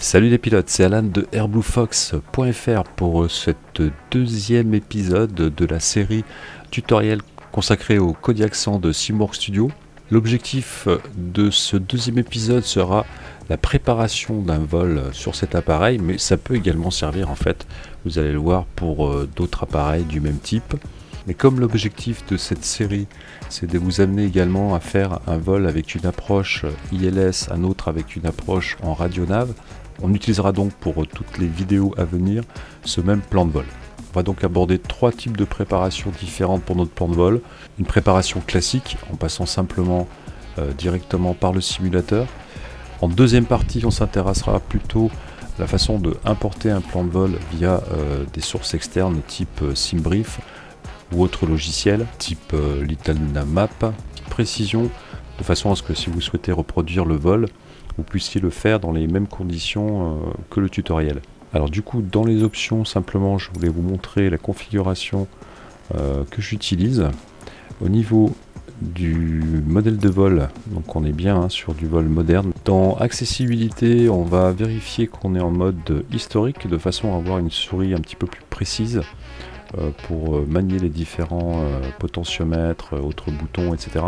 Salut les pilotes, c'est Alan de airbluefox.fr pour cet deuxième épisode de la série tutoriel consacrée au Kodiak 100 de Simworks Studio. L'objectif de ce deuxième épisode sera la préparation d'un vol sur cet appareil, mais ça peut également servir en fait, vous allez le voir, pour d'autres appareils du même type. Mais comme l'objectif de cette série, c'est de vous amener également à faire un vol avec une approche ILS, un autre avec une approche en radionav, on utilisera donc pour toutes les vidéos à venir ce même plan de vol. On va donc aborder trois types de préparation différentes pour notre plan de vol. Une préparation classique, en passant simplement directement par le simulateur. En deuxième partie, on s'intéressera plutôt à la façon de importer un plan de vol via des sources externes type SimBrief ou autre logiciel type Little Navmap. Précision, de façon à ce que si vous souhaitez reproduire le vol, vous puissiez le faire dans les mêmes conditions que le tutoriel. Alors du coup, dans les options, simplement, je voulais vous montrer la configuration que j'utilise. Au niveau du modèle de vol, donc on est bien sur du vol moderne. Dans accessibilité, on va vérifier qu'on est en mode historique, de façon à avoir une souris un petit peu plus précise pour manier les différents potentiomètres, autres boutons, etc.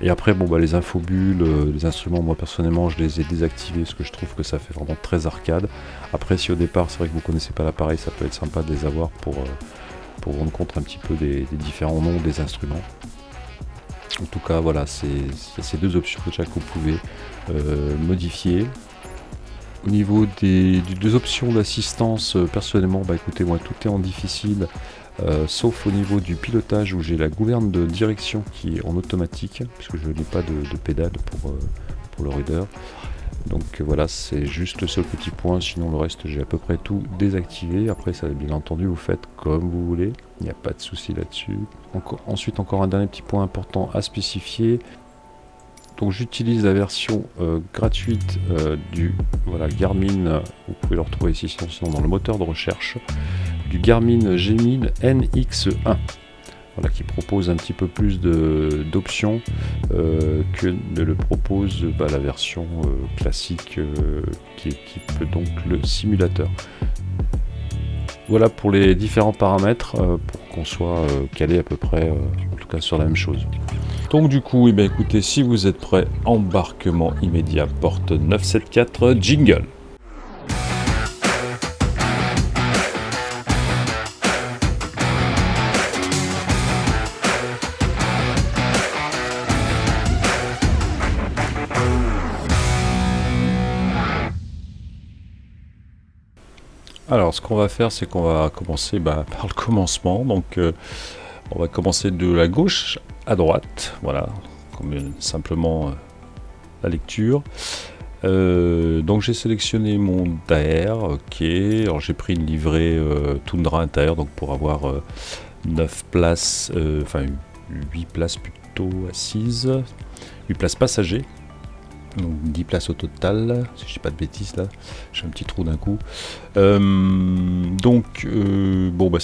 Et après, les infobulles, les instruments, moi personnellement, je les ai désactivés parce que je trouve que ça fait vraiment très arcade. Après, si au départ, c'est vrai que vous ne connaissez pas l'appareil, ça peut être sympa de les avoir pour vous rendre compte un petit peu des différents noms des instruments. En tout cas, voilà, c'est ces deux options déjà que vous pouvez modifier. Au niveau des deux options d'assistance, personnellement, écoutez, moi, tout est en difficile. Sauf au niveau du pilotage où j'ai la gouverne de direction qui est en automatique puisque je n'ai pas de pédale pour le reader. Donc voilà, c'est juste le seul petit point, sinon le reste j'ai à peu près tout désactivé. Après ça, bien entendu, vous faites comme vous voulez, il n'y a pas de souci là-dessus. Ensuite, encore un dernier petit point important à spécifier. Donc j'utilise la version gratuite du Garmin, vous pouvez le retrouver ici sinon dans le moteur de recherche, du Garmin G1000 NX1, qui propose un petit peu plus d'options que ne le propose la version classique qui équipe donc le simulateur. Voilà pour les différents paramètres pour qu'on soit calé à peu près, en tout cas sur la même chose. Donc du coup, écoutez, si vous êtes prêts, embarquement immédiat, porte 974, jingle. Alors ce qu'on va faire, c'est qu'on va commencer par le commencement. Donc on va commencer de la gauche à droite, voilà, comme simplement la lecture. Donc j'ai sélectionné mon Daher, ok. Alors j'ai pris une livrée Tundra intérieure, donc pour avoir 9 places, 8 places plutôt assises, 8 places passagers. Donc 10 places au total, si je dis pas de bêtises là, j'ai un petit trou d'un coup. Ça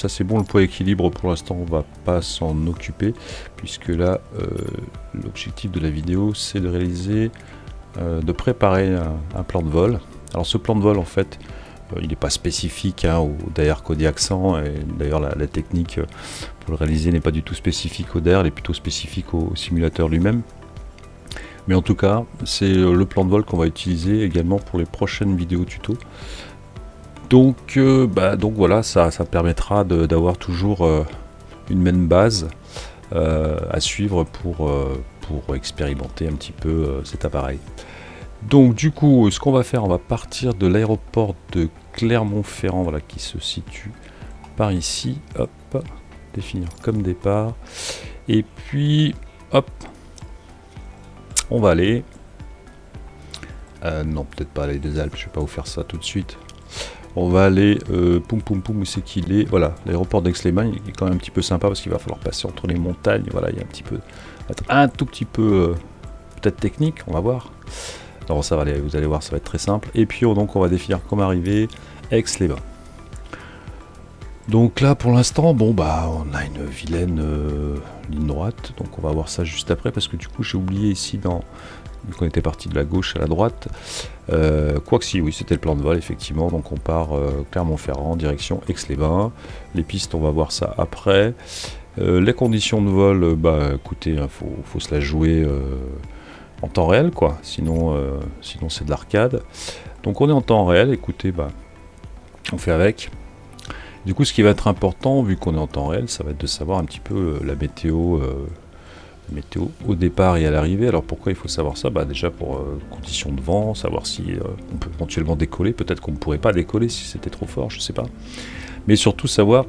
c'est bon, le poids équilibre pour l'instant on va pas s'en occuper, puisque là l'objectif de la vidéo c'est de réaliser, de préparer un plan de vol. Alors ce plan de vol en fait il n'est pas spécifique au Daher Kodiak 100, et d'ailleurs la technique pour le réaliser n'est pas du tout spécifique au Daher, elle est plutôt spécifique au simulateur lui-même. Mais en tout cas, c'est le plan de vol qu'on va utiliser également pour les prochaines vidéos tuto. Donc voilà, ça permettra d'avoir toujours une même base à suivre pour expérimenter un petit peu cet appareil. Donc du coup, ce qu'on va faire, on va partir de l'aéroport de Clermont-Ferrand, qui se situe par ici. Hop, définir comme départ. Et puis, hop. On va aller... non, peut-être pas aller des Alpes, je vais pas vous faire ça tout de suite. On va aller... où c'est qu'il est? Voilà, l'aéroport d'Aix-les-Bains, il est quand même un petit peu sympa parce qu'il va falloir passer entre les montagnes. Voilà, il y a un tout petit peu peut-être technique, on va voir. Non, ça va aller, vous allez voir, ça va être très simple. Et puis donc on va définir comme arrivée Aix-les-Bains. Donc là pour l'instant, on a une vilaine ligne droite, donc on va voir ça juste après, parce que du coup j'ai oublié ici dans vu qu'on était parti de la gauche à la droite. Quoique si, oui, c'était le plan de vol, effectivement. Donc on part Clermont-Ferrand, direction Aix-les-Bains. Les pistes, on va voir ça après. Les conditions de vol, écoutez, faut se la jouer en temps réel, quoi. Sinon c'est de l'arcade. Donc on est en temps réel, écoutez, on fait avec. Du coup, ce qui va être important, vu qu'on est en temps réel, ça va être de savoir un petit peu la météo au départ et à l'arrivée. Alors pourquoi il faut savoir ça? Déjà pour conditions de vent, savoir si on peut éventuellement décoller. Peut-être qu'on ne pourrait pas décoller si c'était trop fort, je ne sais pas. Mais surtout savoir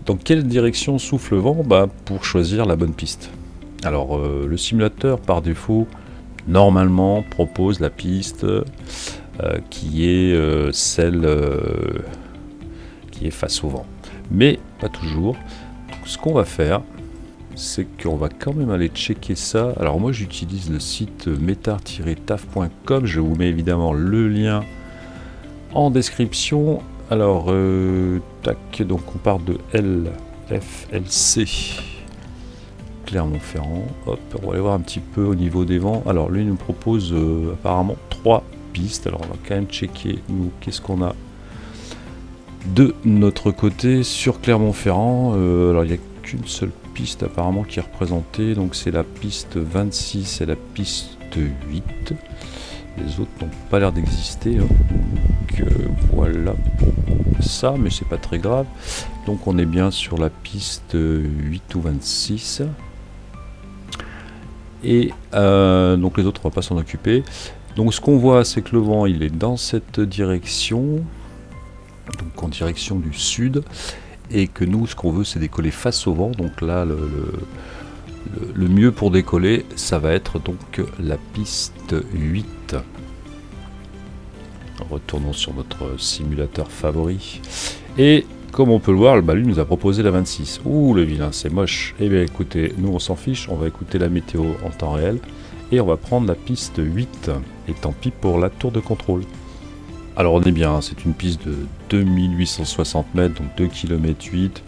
dans quelle direction souffle le vent pour choisir la bonne piste. Alors le simulateur par défaut normalement propose la piste qui est celle qui est face au vent. Mais pas toujours. Donc, ce qu'on va faire, c'est qu'on va quand même aller checker ça. Alors moi j'utilise le site metard-taf.com. Je vous mets évidemment le lien en description. Alors donc on part de LFLC Clermont-Ferrand. Hop, on va aller voir un petit peu au niveau des vents. Alors lui il nous propose apparemment 3 pistes. Alors on va quand même checker nous qu'est-ce qu'on a de notre côté sur Clermont-Ferrand. Alors il n'y a qu'une seule piste apparemment qui est représentée, donc c'est la piste 26 et la piste 8. Les autres n'ont pas l'air d'exister, hein. Donc voilà pour ça, mais c'est pas très grave. Donc on est bien sur la piste 8 ou 26. Et donc les autres on va pas s'en occuper. Donc ce qu'on voit c'est que le vent il est dans cette direction, donc en direction du sud, et que nous ce qu'on veut c'est décoller face au vent. Donc là le mieux pour décoller ça va être donc la piste 8. Retournons sur notre simulateur favori et comme on peut le voir, lui nous a proposé la 26. Ouh le vilain, c'est moche. Eh bien écoutez, nous on s'en fiche, on va écouter la météo en temps réel et on va prendre la piste 8. Et tant pis pour la tour de contrôle. Alors on est bien, c'est une piste de 2860 mètres, donc 2 km 8.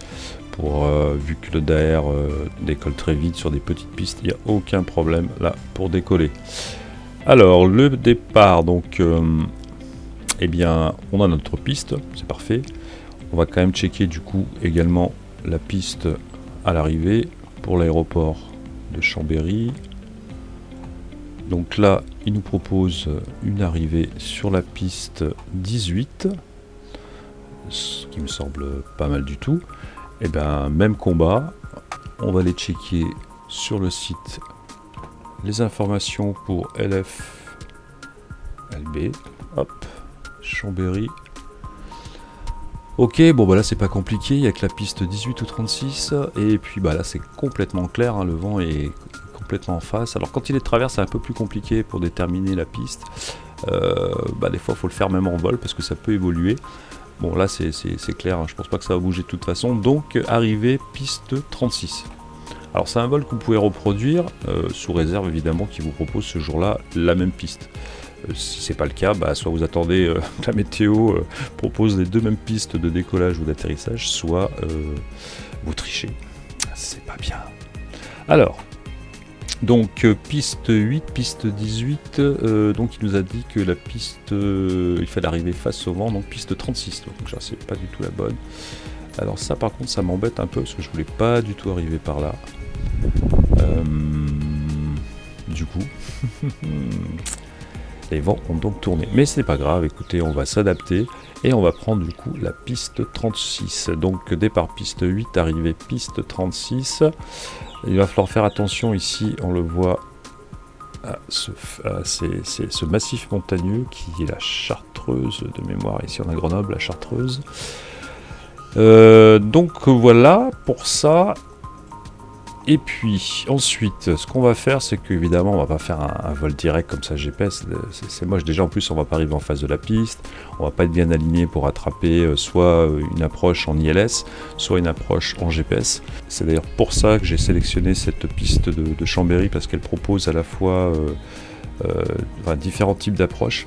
Vu que le DAR décolle très vite sur des petites pistes, il n'y a aucun problème là pour décoller. Alors le départ, donc eh bien on a notre piste, c'est parfait. On va quand même checker du coup également la piste à l'arrivée pour l'aéroport de Chambéry. Donc là, il nous propose une arrivée sur la piste 18, ce qui me semble pas mal du tout. Et bien, même combat, on va aller checker sur le site les informations pour LFLB. Hop, Chambéry. Ok, bon là c'est pas compliqué, il n'y a que la piste 18 ou 36, et puis là c'est complètement clair, hein, le vent est complètement en face. Alors quand il est de travers c'est un peu plus compliqué pour déterminer la piste, des fois il faut le faire même en vol parce que ça peut évoluer. Bon là c'est clair, hein, je pense pas que ça va bouger de toute façon, donc arrivée piste 36. Alors c'est un vol que vous pouvez reproduire, sous réserve évidemment qu'il vous propose ce jour-là la même piste. Si c'est pas le cas, soit vous attendez la météo propose les deux mêmes pistes de décollage ou d'atterrissage, soit vous trichez. C'est pas bien. Alors, donc piste 8, piste 18, donc il nous a dit que la piste, il fallait arriver face au vent, donc piste 36, donc ça c'est pas du tout la bonne. Alors ça par contre ça m'embête un peu parce que je voulais pas du tout arriver par là. Du coup... Les vents ont donc tourné, mais c'est pas grave, écoutez, on va s'adapter et on va prendre du coup la piste 36. Donc départ piste 8, arrivée piste 36. Il va falloir faire attention ici, on le voit à ce massif montagneux qui est la Chartreuse de mémoire. Ici on a Grenoble, la Chartreuse. Donc voilà pour ça. Et puis ensuite, ce qu'on va faire, c'est qu'évidemment, on va pas faire un vol direct comme ça GPS. C'est moche. Déjà, en plus, on va pas arriver en face de la piste. On va pas être bien aligné pour attraper soit une approche en ILS, soit une approche en GPS. C'est d'ailleurs pour ça que j'ai sélectionné cette piste de Chambéry parce qu'elle propose à la fois différents types d'approches.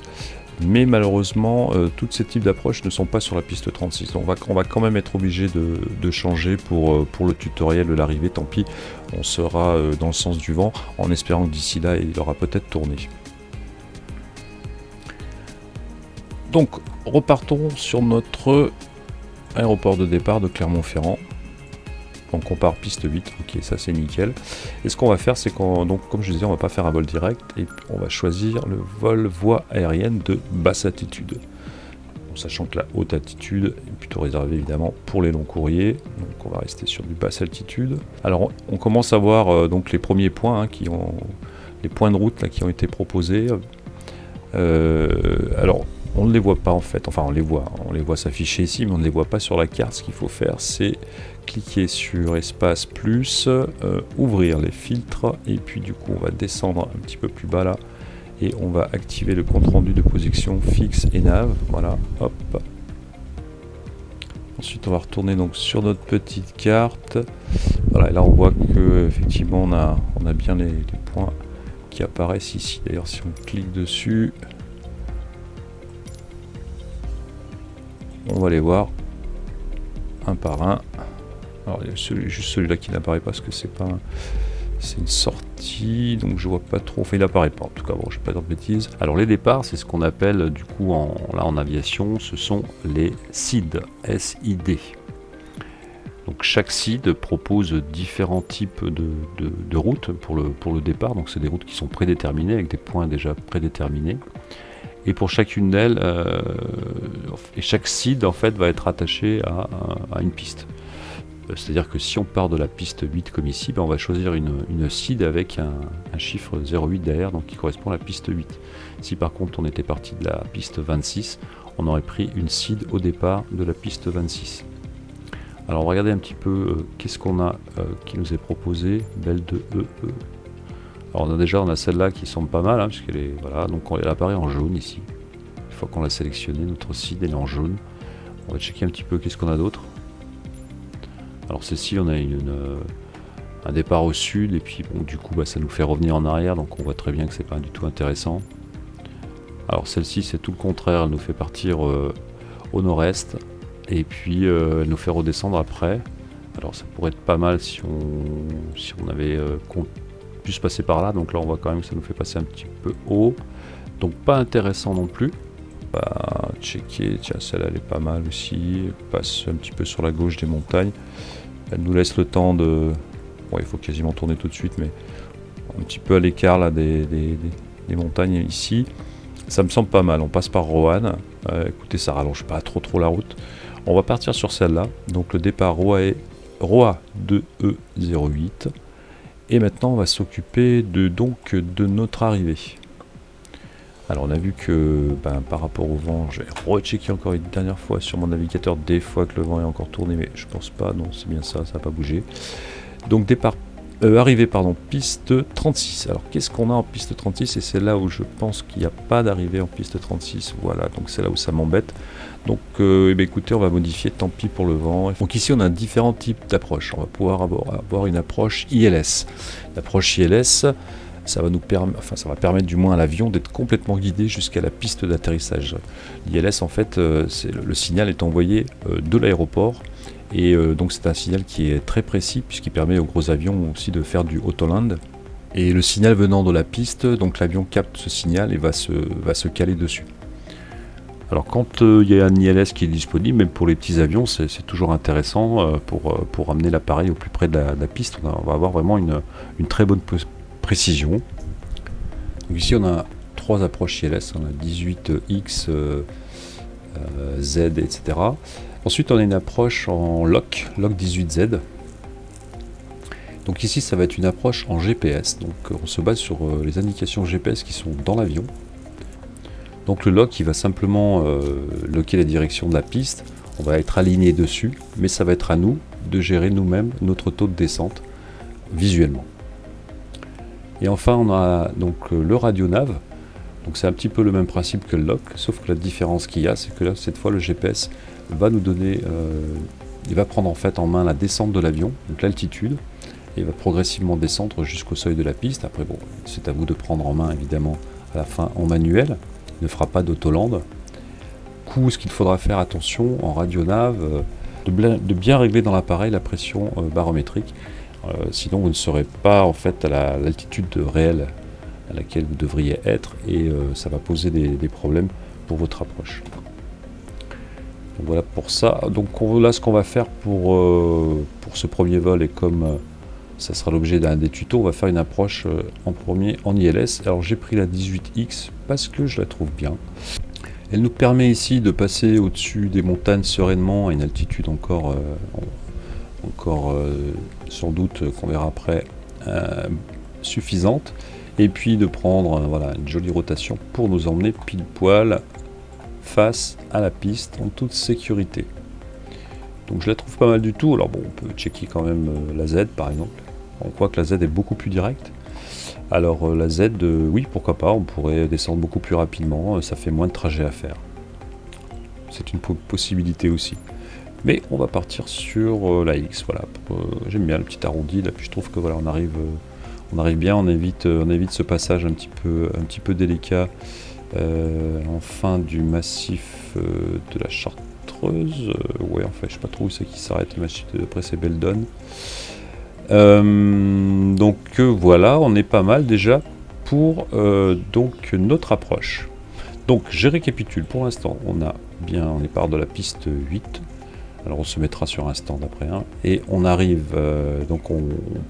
Mais malheureusement, tous ces types d'approches ne sont pas sur la piste 36. Donc on va quand même être obligé de changer pour le tutoriel de l'arrivée. Tant pis, on sera dans le sens du vent, en espérant que d'ici là, il aura peut-être tourné. Donc repartons sur notre aéroport de départ de Clermont-Ferrand. Donc on part piste 8, ok, ça c'est nickel. Et ce qu'on va faire, c'est donc comme je disais, on va pas faire un vol direct, et on va choisir le vol voie aérienne de basse altitude. Bon, sachant que la haute altitude est plutôt réservée évidemment pour les longs courriers, donc on va rester sur du basse altitude. Alors on commence à voir donc les premiers points les points de route là, qui ont été proposés. Alors on ne les voit pas en fait, enfin on les voit s'afficher ici, mais on ne les voit pas sur la carte. Ce qu'il faut faire, c'est cliquer sur espace plus, ouvrir les filtres, et puis du coup on va descendre un petit peu plus bas là, et on va activer le compte rendu de position fixe et nav, voilà, hop. Ensuite on va retourner donc sur notre petite carte, voilà, et là on voit que effectivement on a bien les points qui apparaissent ici. D'ailleurs si on clique dessus, on va les voir un par un. Alors il y a juste celui-là qui n'apparaît pas parce que c'est une sortie, donc je vois pas trop. Enfin il apparaît pas en tout cas, bon je vais pas dire de bêtises. Alors les départs, c'est ce qu'on appelle du coup en aviation, ce sont les SID, S-I-D. Donc chaque SID propose différents types de routes pour le départ. Donc c'est des routes qui sont prédéterminées avec des points déjà prédéterminés. Et pour chacune d'elles, et chaque SID en fait va être attaché à une piste. C'est-à-dire que si on part de la piste 8 comme ici, on va choisir une SID avec un chiffre 0,8 derrière, donc qui correspond à la piste 8. Si par contre on était parti de la piste 26, on aurait pris une SID au départ de la piste 26. Alors regardez un petit peu qu'est-ce qu'on a qui nous est proposé, Belle de EE. Alors on a celle-là qui semble pas mal, puisqu'elle est, voilà, donc elle apparaît en jaune ici. Une fois qu'on l'a sélectionné, notre SID elle est en jaune. On va checker un petit peu qu'est-ce qu'on a d'autre. Alors celle-ci, on a un départ au sud, et puis bon, du coup ça nous fait revenir en arrière, donc on voit très bien que c'est pas du tout intéressant. Alors celle-ci c'est tout le contraire, elle nous fait partir au nord-est, et puis elle nous fait redescendre après. Alors ça pourrait être pas mal si on avait pu se passer par là, donc là on voit quand même que ça nous fait passer un petit peu haut, donc pas intéressant non plus. On va checker, tiens celle-là elle est pas mal aussi, elle passe un petit peu sur la gauche des montagnes. Elle nous laisse le temps de... Bon, il faut quasiment tourner tout de suite, mais un petit peu à l'écart là des montagnes ici. Ça me semble pas mal. On passe par Roanne. Écoutez, ça rallonge pas trop la route. On va partir sur celle-là. Donc le départ Roa 2E08. Et maintenant, on va s'occuper de notre arrivée. Alors on a vu que par rapport au vent, je vais rechecker encore une dernière fois sur mon navigateur des fois que le vent est encore tourné, mais je pense pas, non c'est bien ça n'a pas bougé. Donc arrivée piste 36. Alors qu'est-ce qu'on a en piste 36? Et c'est là où je pense qu'il n'y a pas d'arrivée en piste 36, voilà, donc c'est là où ça m'embête. Donc écoutez, on va modifier, tant pis pour le vent. Donc ici on a différents types d'approches. On va pouvoir avoir une approche ILS. L'approche ILS, ça va permettre du moins à l'avion d'être complètement guidé jusqu'à la piste d'atterrissage. L'ILS en fait, le signal est envoyé de l'aéroport, et donc c'est un signal qui est très précis puisqu'il permet aux gros avions aussi de faire du autoland. Et le signal venant de la piste, donc l'avion capte ce signal et va se caler dessus. Alors quand il y a un ILS qui est disponible, même pour les petits avions, c'est toujours intéressant pour amener l'appareil au plus près de la piste. On va avoir vraiment une très bonne précision. Donc ici on a trois approches ILS, on a 18X, Z, etc. Ensuite on a une approche en LOC 18Z. Donc ici ça va être une approche en GPS, donc on se base sur les indications GPS qui sont dans l'avion. Donc le LOC il va simplement loquer la direction de la piste, on va être aligné dessus, mais ça va être à nous de gérer nous-mêmes notre taux de descente visuellement. Et enfin on a donc le radionav, donc c'est un petit peu le même principe que le LOC, sauf que la différence qu'il y a, c'est que là cette fois le GPS va nous donner, il va prendre en fait en main la descente de l'avion, donc l'altitude, et va progressivement descendre jusqu'au seuil de la piste. Après bon, c'est à vous de prendre en main évidemment à la fin en manuel, il ne fera pas d'autoland. Ce qu'il faudra faire attention en radionav, de bien régler dans l'appareil la pression barométrique. Sinon vous ne serez pas en fait à l'altitude réelle à laquelle vous devriez être, et ça va poser des problèmes pour votre approche. Donc voilà pour ça. Donc là, ce qu'on va faire pour ce premier vol, et comme ça sera l'objet d'un des tutos, on va faire une approche en premier en ILS. Alors j'ai pris la 18X parce que je la trouve bien. Elle nous permet ici de passer au-dessus des montagnes sereinement à une altitude encore sans doute qu'on verra après suffisante, et puis de prendre voilà, une jolie rotation pour nous emmener pile poil face à la piste en toute sécurité. Donc je la trouve pas mal du tout. Alors bon, on peut checker quand même la Z par exemple. On voit que la Z est beaucoup plus directe. Alors la Z, oui, pourquoi pas, on pourrait descendre beaucoup plus rapidement, ça fait moins de trajet à faire. C'est une possibilité aussi. Mais on va partir sur la X, voilà. J'aime bien le petit arrondi, là, puis je trouve que voilà, on arrive bien, on évite ce passage un petit peu délicat en fin du massif de la Chartreuse. Ouais, en fait, je sais pas trop où c'est qui s'arrête, le massif d'après c'est Beldon. Donc voilà, on est pas mal déjà pour donc notre approche. Donc je récapitule, pour l'instant on est part de la piste 8. Alors on se mettra sur un stand après, hein, et on arrive, donc on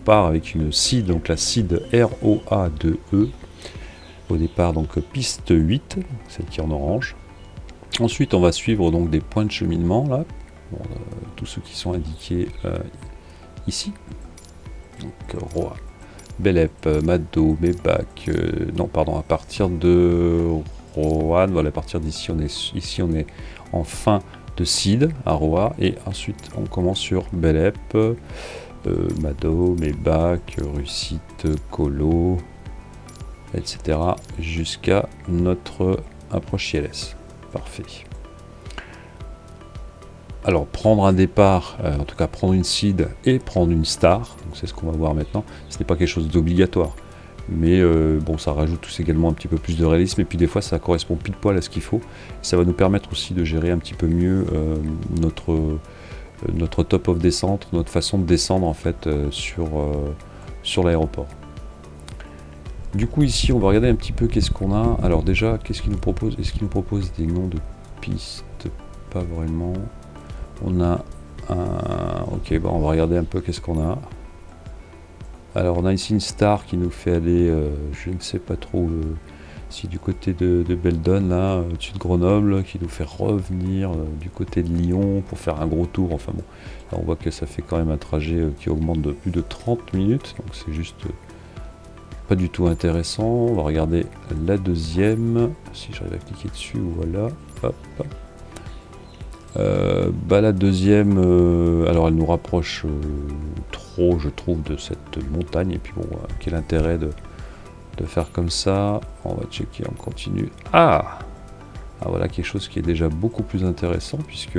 part avec une SID, donc la SID ROA2E, au départ donc piste 8, celle qui est en orange. Ensuite on va suivre donc des points de cheminement là, bon, tous ceux qui sont indiqués ici. Donc Roa, Belep, Mado, Mebac, non pardon, à partir de Roanne, voilà, à partir d'ici on est en fin de Cid à Roa, et ensuite on commence sur Belep, Mado, Mebac, Russite, Colo, etc. jusqu'à notre approche ILS. Parfait. Alors prendre un départ, en tout cas prendre une seed et prendre une star, donc c'est ce qu'on va voir maintenant, ce n'est pas quelque chose d'obligatoire, mais bon, ça rajoute tous également un petit peu plus de réalisme, et puis des fois ça correspond pile poil à ce qu'il faut, ça va nous permettre aussi de gérer un petit peu mieux notre top of descente, notre façon de descendre en fait sur l'aéroport. Du coup ici on va regarder un petit peu qu'est-ce qu'on a. Alors déjà, qu'est-ce qu'il nous propose? Est-ce qu'il nous propose des noms de pistes? Pas vraiment. On a un... Ok, bon, on va regarder un peu qu'est-ce qu'on a. Alors on a ici une star qui nous fait aller, je ne sais pas trop si du côté de Beldon, là, au-dessus de Grenoble, qui nous fait revenir du côté de Lyon pour faire un gros tour. Enfin bon, là on voit que ça fait quand même un trajet qui augmente de plus de 30 minutes, donc c'est juste pas du tout intéressant. On va regarder la deuxième, si j'arrive à cliquer dessus, voilà, hop. La deuxième, alors elle nous rapproche trop, je trouve, de cette montagne, et puis bon, quel intérêt de faire comme ça. On va checker, on continue. Ah, voilà quelque chose qui est déjà beaucoup plus intéressant, puisque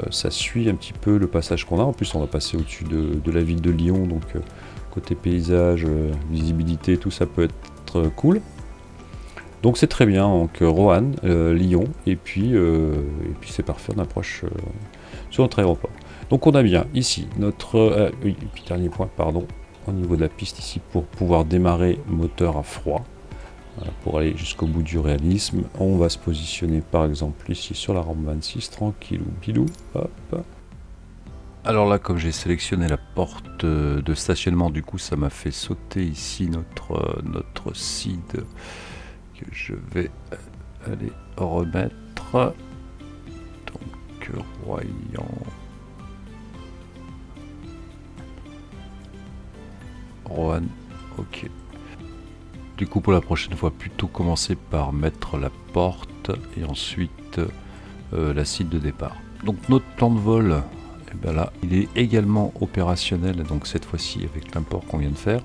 ça suit un petit peu le passage qu'on a. En plus on va passer au-dessus de la ville de Lyon, donc côté paysage, visibilité, tout ça peut être cool. Donc c'est très bien, donc Roanne, Lyon, et puis c'est parfait, on approche sur notre aéroport. Donc on a bien ici notre... oui, et puis dernier point, pardon, au niveau de la piste ici, pour pouvoir démarrer moteur à froid, voilà, pour aller jusqu'au bout du réalisme, on va se positionner par exemple ici sur la rampe 26, tranquillou bilou, hop. Alors là, comme j'ai sélectionné la porte de stationnement, du coup ça m'a fait sauter ici notre SID, que je vais aller remettre. Donc Roanne, ok. Du coup pour la prochaine fois, plutôt commencer par mettre la porte et ensuite la cible de départ. Donc notre plan de vol, eh ben là, il est également opérationnel, donc cette fois-ci avec l'import qu'on vient de faire.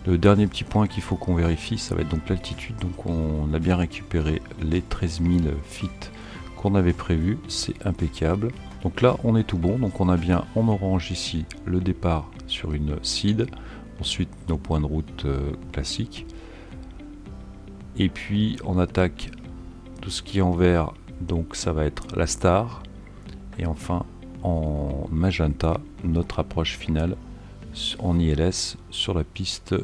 Le dernier petit point qu'il faut qu'on vérifie, ça va être donc l'altitude. Donc on a bien récupéré les 13 000 feet qu'on avait prévu, c'est impeccable. Donc là on est tout bon, donc on a bien en orange ici le départ sur une SID, ensuite nos points de route classiques, et puis on attaque tout ce qui est en vert, donc ça va être la star, et enfin en magenta notre approche finale en ILS sur la piste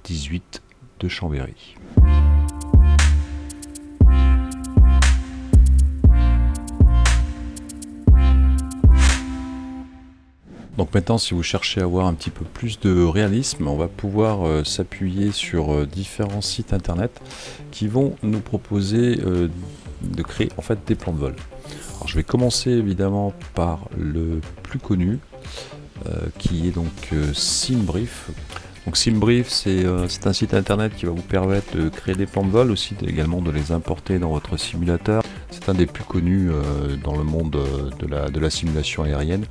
18 de Chambéry. Donc maintenant, si vous cherchez à avoir un petit peu plus de réalisme, on va pouvoir s'appuyer sur différents sites internet qui vont nous proposer de créer en fait des plans de vol. Alors, je vais commencer évidemment par le plus connu, qui est donc SimBrief. Donc SimBrief, c'est un site internet qui va vous permettre de créer des plans de vol, aussi également de les importer dans votre simulateur. C'est un des plus connus dans le monde de la simulation aérienne,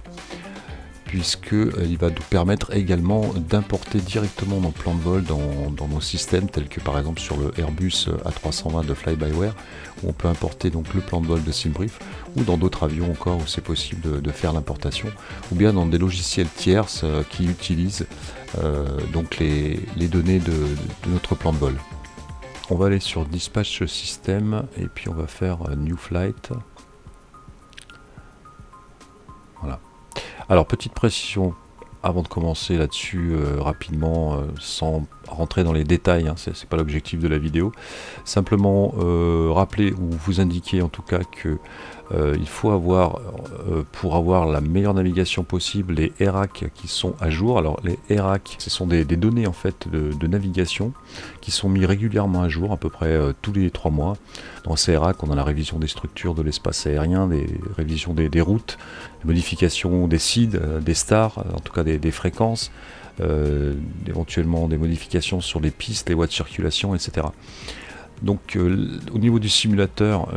puisqu'il va nous permettre également d'importer directement nos plans de vol dans nos systèmes, tels que par exemple sur le Airbus A320 de Fly-by-Wire, où on peut importer donc le plan de vol de SimBrief, ou dans d'autres avions encore où c'est possible de faire l'importation, ou bien dans des logiciels tierces qui utilisent donc les données de notre plan de vol. On va aller sur Dispatch System et puis on va faire New Flight. Voilà. Alors, petite précision avant de commencer là-dessus rapidement, sans rentrer dans les détails, hein, c'est pas l'objectif de la vidéo. Simplement rappeler ou vous indiquer en tout cas que il faut avoir, pour avoir la meilleure navigation possible, les ERAC qui sont à jour. Alors les ERAC, ce sont des données en fait de navigation qui sont mis régulièrement à jour, à peu près tous les 3 mois. Dans ces ERAC, on a la révision des structures de l'espace aérien, des révisions des routes, des modifications des SID, des stars, en tout cas des fréquences, éventuellement des modifications sur les pistes, les voies de circulation, etc. Donc au niveau du simulateur,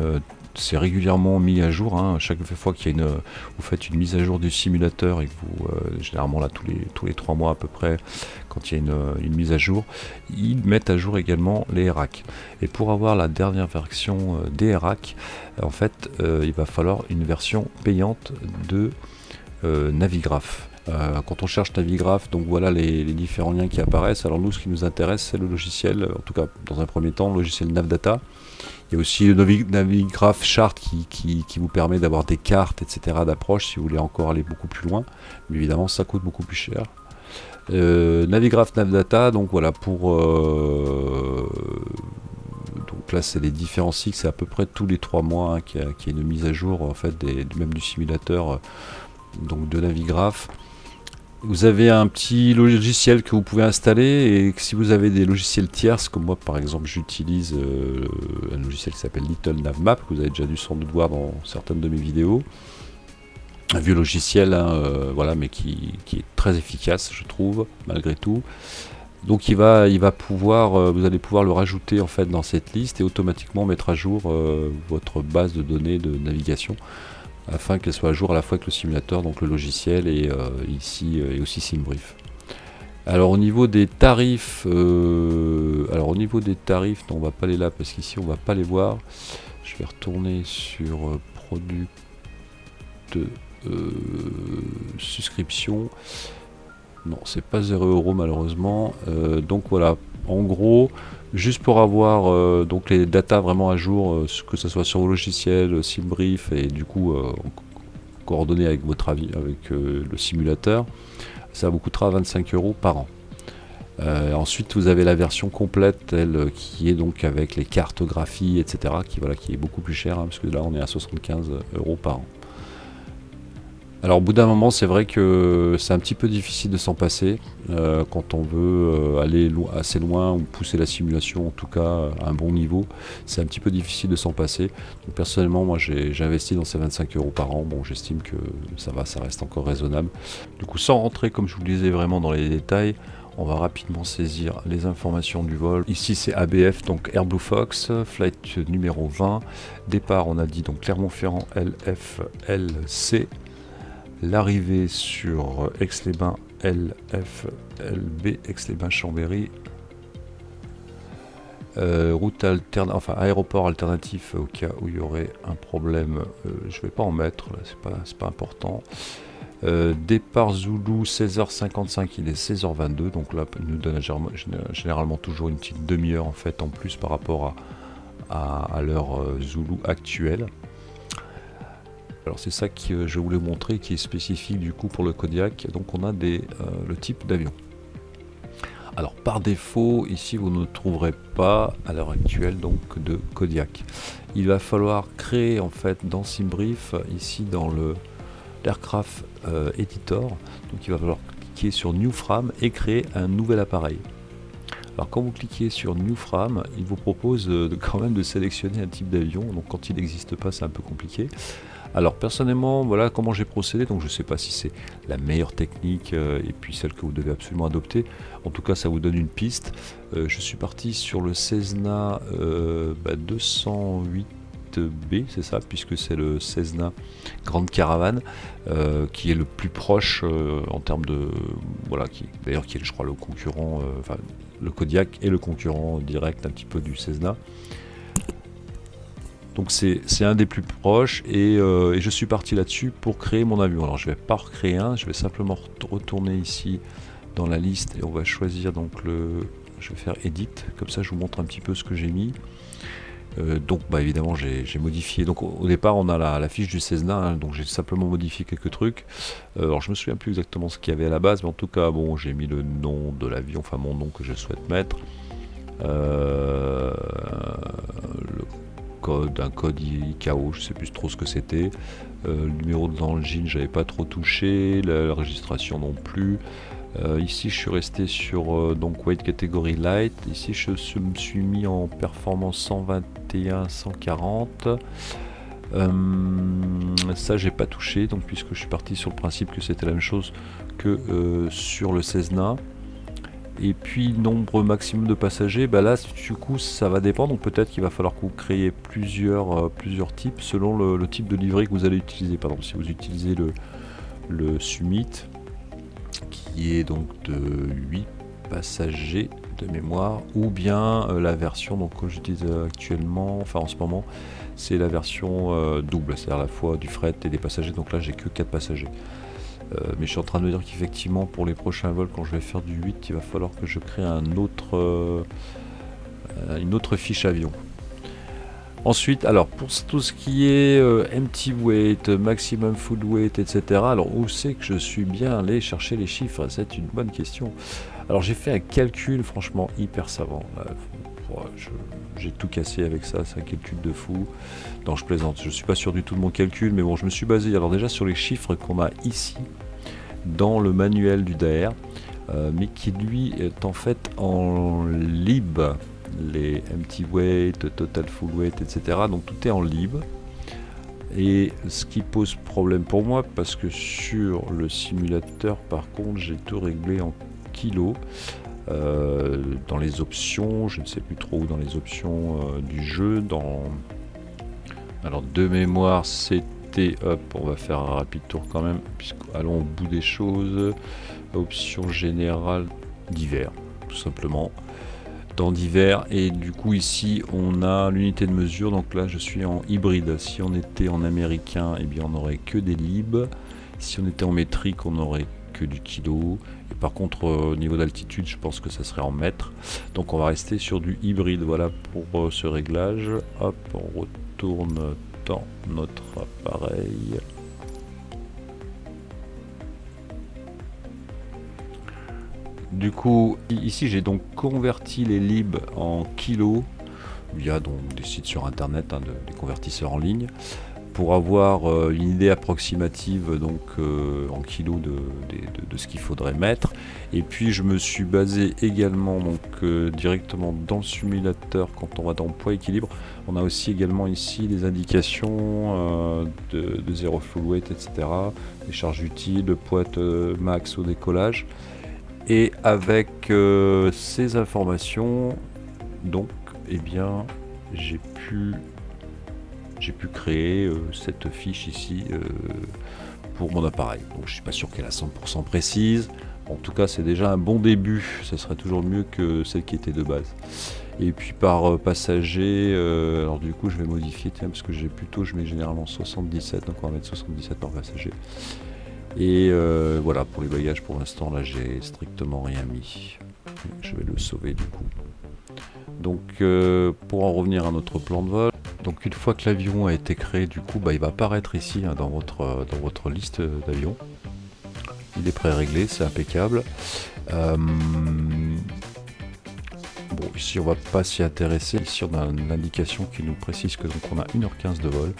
c'est régulièrement mis à jour, hein. Chaque fois qu'il y a vous faites une mise à jour du simulateur et que vous, généralement là tous les 3 mois à peu près, quand il y a une mise à jour, ils mettent à jour également les ERAC. Et pour avoir la dernière version des ERAC, en fait, il va falloir une version payante de Navigraph. Quand on cherche Navigraph, donc voilà les différents liens qui apparaissent. Alors nous, ce qui nous intéresse, c'est le logiciel, en tout cas dans un premier temps, le logiciel Navdata. Il y a aussi le Navigraph Chart qui vous permet d'avoir des cartes, etc. d'approche si vous voulez encore aller beaucoup plus loin. Mais évidemment, ça coûte beaucoup plus cher. Navigraph Navdata, donc voilà pour... donc là, c'est les différents cycles, c'est à peu près tous les 3 mois hein, qu'il y a une mise à jour en fait, même du simulateur donc de Navigraph. Vous avez un petit logiciel que vous pouvez installer, et si vous avez des logiciels tierces, comme moi par exemple j'utilise un logiciel qui s'appelle Little Navmap, que vous avez déjà dû sans doute voir dans certaines de mes vidéos. Un vieux logiciel, hein, voilà, mais qui est très efficace je trouve, malgré tout. Donc il va pouvoir, vous allez pouvoir le rajouter en fait dans cette liste et automatiquement mettre à jour votre base de données de navigation, afin qu'elle soit à jour à la fois avec le simulateur, donc le logiciel, et ici et aussi SimBrief. Alors au niveau des tarifs, non, on va pas aller là parce qu'ici on va pas les voir. Je vais retourner sur product souscription. Non, c'est pas 0 € malheureusement. Donc voilà, en gros, juste pour avoir donc les datas vraiment à jour, que ce soit sur vos logiciels, SimBrief, et du coup coordonnées avec votre avis, avec le simulateur, ça vous coûtera 25 € par an. Ensuite, vous avez la version complète, elle, qui est donc avec les cartographies, etc., qui est beaucoup plus chère, hein, parce que là on est à 75 € par an. Alors au bout d'un moment, c'est vrai que c'est un petit peu difficile de s'en passer quand on veut aller assez loin ou pousser la simulation en tout cas à un bon niveau. C'est un petit peu difficile de s'en passer. Donc, personnellement, moi j'ai investi dans ces 25 € par an. Bon, j'estime que ça reste encore raisonnable. Du coup, sans rentrer comme je vous le disais vraiment dans les détails, on va rapidement saisir les informations du vol. Ici c'est ABF, donc Air Blue Fox, flight numéro 20. Départ, on a dit donc Clermont-Ferrand LFLC. L'arrivée sur Aix-les-Bains LFLB, Aix-les-Bains-Chambéry. Aéroport alternatif au cas où il y aurait un problème. Je ne vais pas en mettre, là, c'est pas important. Départ Zulu 16h55, il est 16h22, donc là il nous donne généralement toujours une petite demi-heure en fait en plus par rapport à l'heure Zulu actuelle. Alors c'est ça que je voulais montrer, qui est spécifique du coup pour le Kodiak. Donc on a le type d'avion. Alors par défaut, ici vous ne trouverez pas à l'heure actuelle donc de Kodiak. Il va falloir créer en fait dans SimBrief, ici dans le l'Aircraft Editor. Donc il va falloir cliquer sur New Frame et créer un nouvel appareil. Alors quand vous cliquez sur New Frame, il vous propose quand même de sélectionner un type d'avion. Donc quand il n'existe pas, c'est un peu compliqué. Alors personnellement, voilà comment j'ai procédé. Donc je ne sais pas si c'est la meilleure technique et puis celle que vous devez absolument adopter. En tout cas, ça vous donne une piste. Je suis parti sur le Cessna 208B, c'est ça, puisque c'est le Cessna Grande Caravane qui est le plus proche en termes de... Voilà, qui est, je crois, le concurrent... le Kodiak est le concurrent direct un petit peu du Cessna. Donc c'est un des plus proches et je suis parti là-dessus pour créer mon avion. Alors je vais pas recréer un, je vais simplement retourner ici dans la liste et on va choisir donc je vais faire Edit, comme ça je vous montre un petit peu ce que j'ai mis. Donc évidemment j'ai modifié. Donc au départ on a la fiche du Cessna, hein, donc j'ai simplement modifié quelques trucs. Alors je me souviens plus exactement ce qu'il y avait à la base, mais en tout cas bon, j'ai mis le nom de l'avion, enfin mon nom que je souhaite mettre. Le code, un code ICAO, je sais plus trop ce que c'était. Le numéro de l'engine j'avais pas trop touché, la registration non plus. Ici je suis resté sur donc weight category light. Ici je me suis mis en performance 121 140. Ça j'ai pas touché, donc puisque je suis parti sur le principe que c'était la même chose que sur le Cessna. Et puis nombre maximum de passagers, là du coup ça va dépendre, donc peut-être qu'il va falloir que vous créiez plusieurs types selon le type de livret que vous allez utiliser. Par exemple, si vous utilisez le Summit qui est donc de 8 passagers de mémoire, ou bien la version donc que j'utilise actuellement, enfin en ce moment, c'est la version double, c'est-à-dire à la fois du fret et des passagers, donc là j'ai que 4 passagers. Mais je suis en train de me dire qu'effectivement pour les prochains vols, quand je vais faire du 8, il va falloir que je crée une autre fiche avion. Ensuite, alors pour tout ce qui est empty weight, maximum full weight, etc. Alors où c'est que je suis bien allé chercher les chiffres? C'est une bonne question. Alors j'ai fait un calcul franchement hyper savant. J'ai tout cassé avec ça, c'est un calcul de fou. Non, je plaisante, je suis pas sûr du tout de mon calcul, mais bon, je me suis basé alors déjà sur les chiffres qu'on a ici dans le manuel du DAER, mais qui lui est en fait en lib. Les empty weight, total full weight, etc. Donc tout est en lib. Et ce qui pose problème pour moi, parce que sur le simulateur, par contre, j'ai tout réglé en kilos. Dans les options, je ne sais plus trop où, dans les options du jeu, alors de mémoire c'était, on va faire un rapide tour quand même, allons au bout des choses. Option générale d'hiver, tout simplement, dans divers, et du coup ici on a l'unité de mesure, donc là je suis en hybride. Si on était en américain, eh bien on n'aurait que des libs. Si on était en métrique, on n'aurait que du kilo. Et par contre au niveau d'altitude, je pense que ça serait en mètres. Donc on va rester sur du hybride. Voilà pour ce réglage. Hop, on retourne dans notre appareil. Du coup, ici j'ai donc converti les libs en kilos via donc des sites sur internet, des convertisseurs en ligne, pour avoir une idée approximative donc en kilos de ce qu'il faudrait mettre. Et puis je me suis basé également donc directement dans le simulateur. Quand on va dans poids équilibre, on a aussi également ici des indications de zéro full weight, etc. Les charges utiles, le poids max au décollage. Et avec ces informations, donc, eh bien, j'ai pu créer cette fiche ici pour mon appareil. Donc, je suis pas sûr qu'elle est à 100% précise. En tout cas, c'est déjà un bon début. Ça serait toujours mieux que celle qui était de base. Et puis par passager, alors du coup, je vais modifier, tiens, parce que je mets généralement 77, donc on va mettre 77 par passager. Et voilà, pour les bagages pour l'instant là j'ai strictement rien mis. Je vais le sauver du coup. Donc pour en revenir à notre plan de vol, donc une fois que l'avion a été créé, du coup il va apparaître ici dans votre liste d'avions. Il est pré-réglé, c'est impeccable. Bon, ici on va pas s'y intéresser. Ici on a une indication qui nous précise que donc on a 1h15 de vol.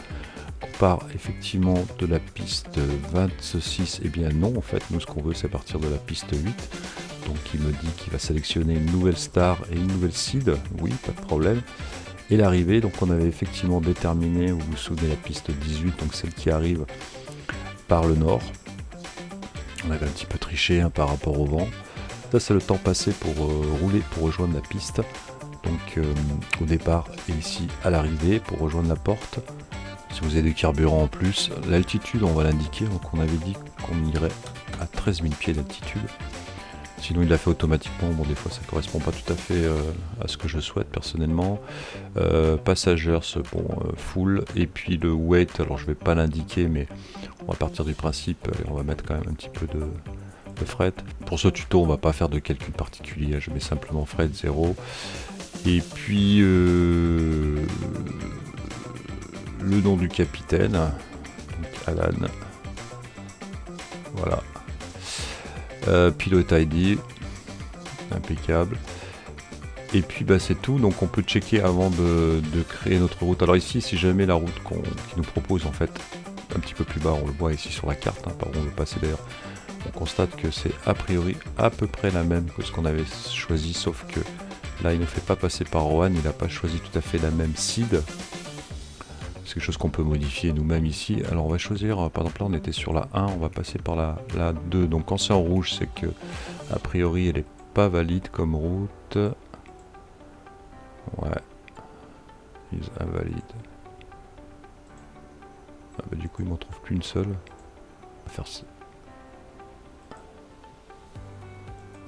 qu'on part effectivement de la piste 26, eh bien non, en fait, nous ce qu'on veut c'est partir de la piste 8. Donc il me dit qu'il va sélectionner une nouvelle star et une nouvelle seed, oui, pas de problème. Et l'arrivée, donc on avait effectivement déterminé, vous vous souvenez, la piste 18, donc celle qui arrive par le nord. On avait un petit peu triché hein, par rapport au vent. Ça c'est le temps passé pour rouler, pour rejoindre la piste. Donc au départ et ici à l'arrivée pour rejoindre la porte. Si vous avez du carburant en plus, l'altitude on va l'indiquer, donc on avait dit qu'on irait à 13 000 pieds d'altitude. Sinon il l'a fait automatiquement, bon des fois ça correspond pas tout à fait à ce que je souhaite personnellement. Passagers, bon full, et puis le weight, alors je vais pas l'indiquer mais on va partir du principe, on va mettre quand même un petit peu de fret. Pour ce tuto on va pas faire de calcul particulier, je mets simplement fret 0. Et puis le nom du capitaine, donc Alan, voilà. Pilot ID, impeccable. Et puis bah, c'est tout, donc on peut checker avant de créer notre route. Alors ici, si jamais la route qui nous propose en fait un petit peu plus bas, on le voit ici sur la carte, hein, par où on veut passer d'ailleurs, on constate que c'est a priori à peu près la même que ce qu'on avait choisi, sauf que là il ne fait pas passer par Rohan, il n'a pas choisi tout à fait la même seed. C'est quelque chose qu'on peut modifier nous-mêmes ici. Alors on va choisir, par exemple là on était sur la 1, on va passer par la 2. Donc quand c'est en rouge, c'est que a priori elle est pas valide comme route. Ouais. Is invalide. Ah bah du coup il m'en trouve qu'une seule. On va faire ça.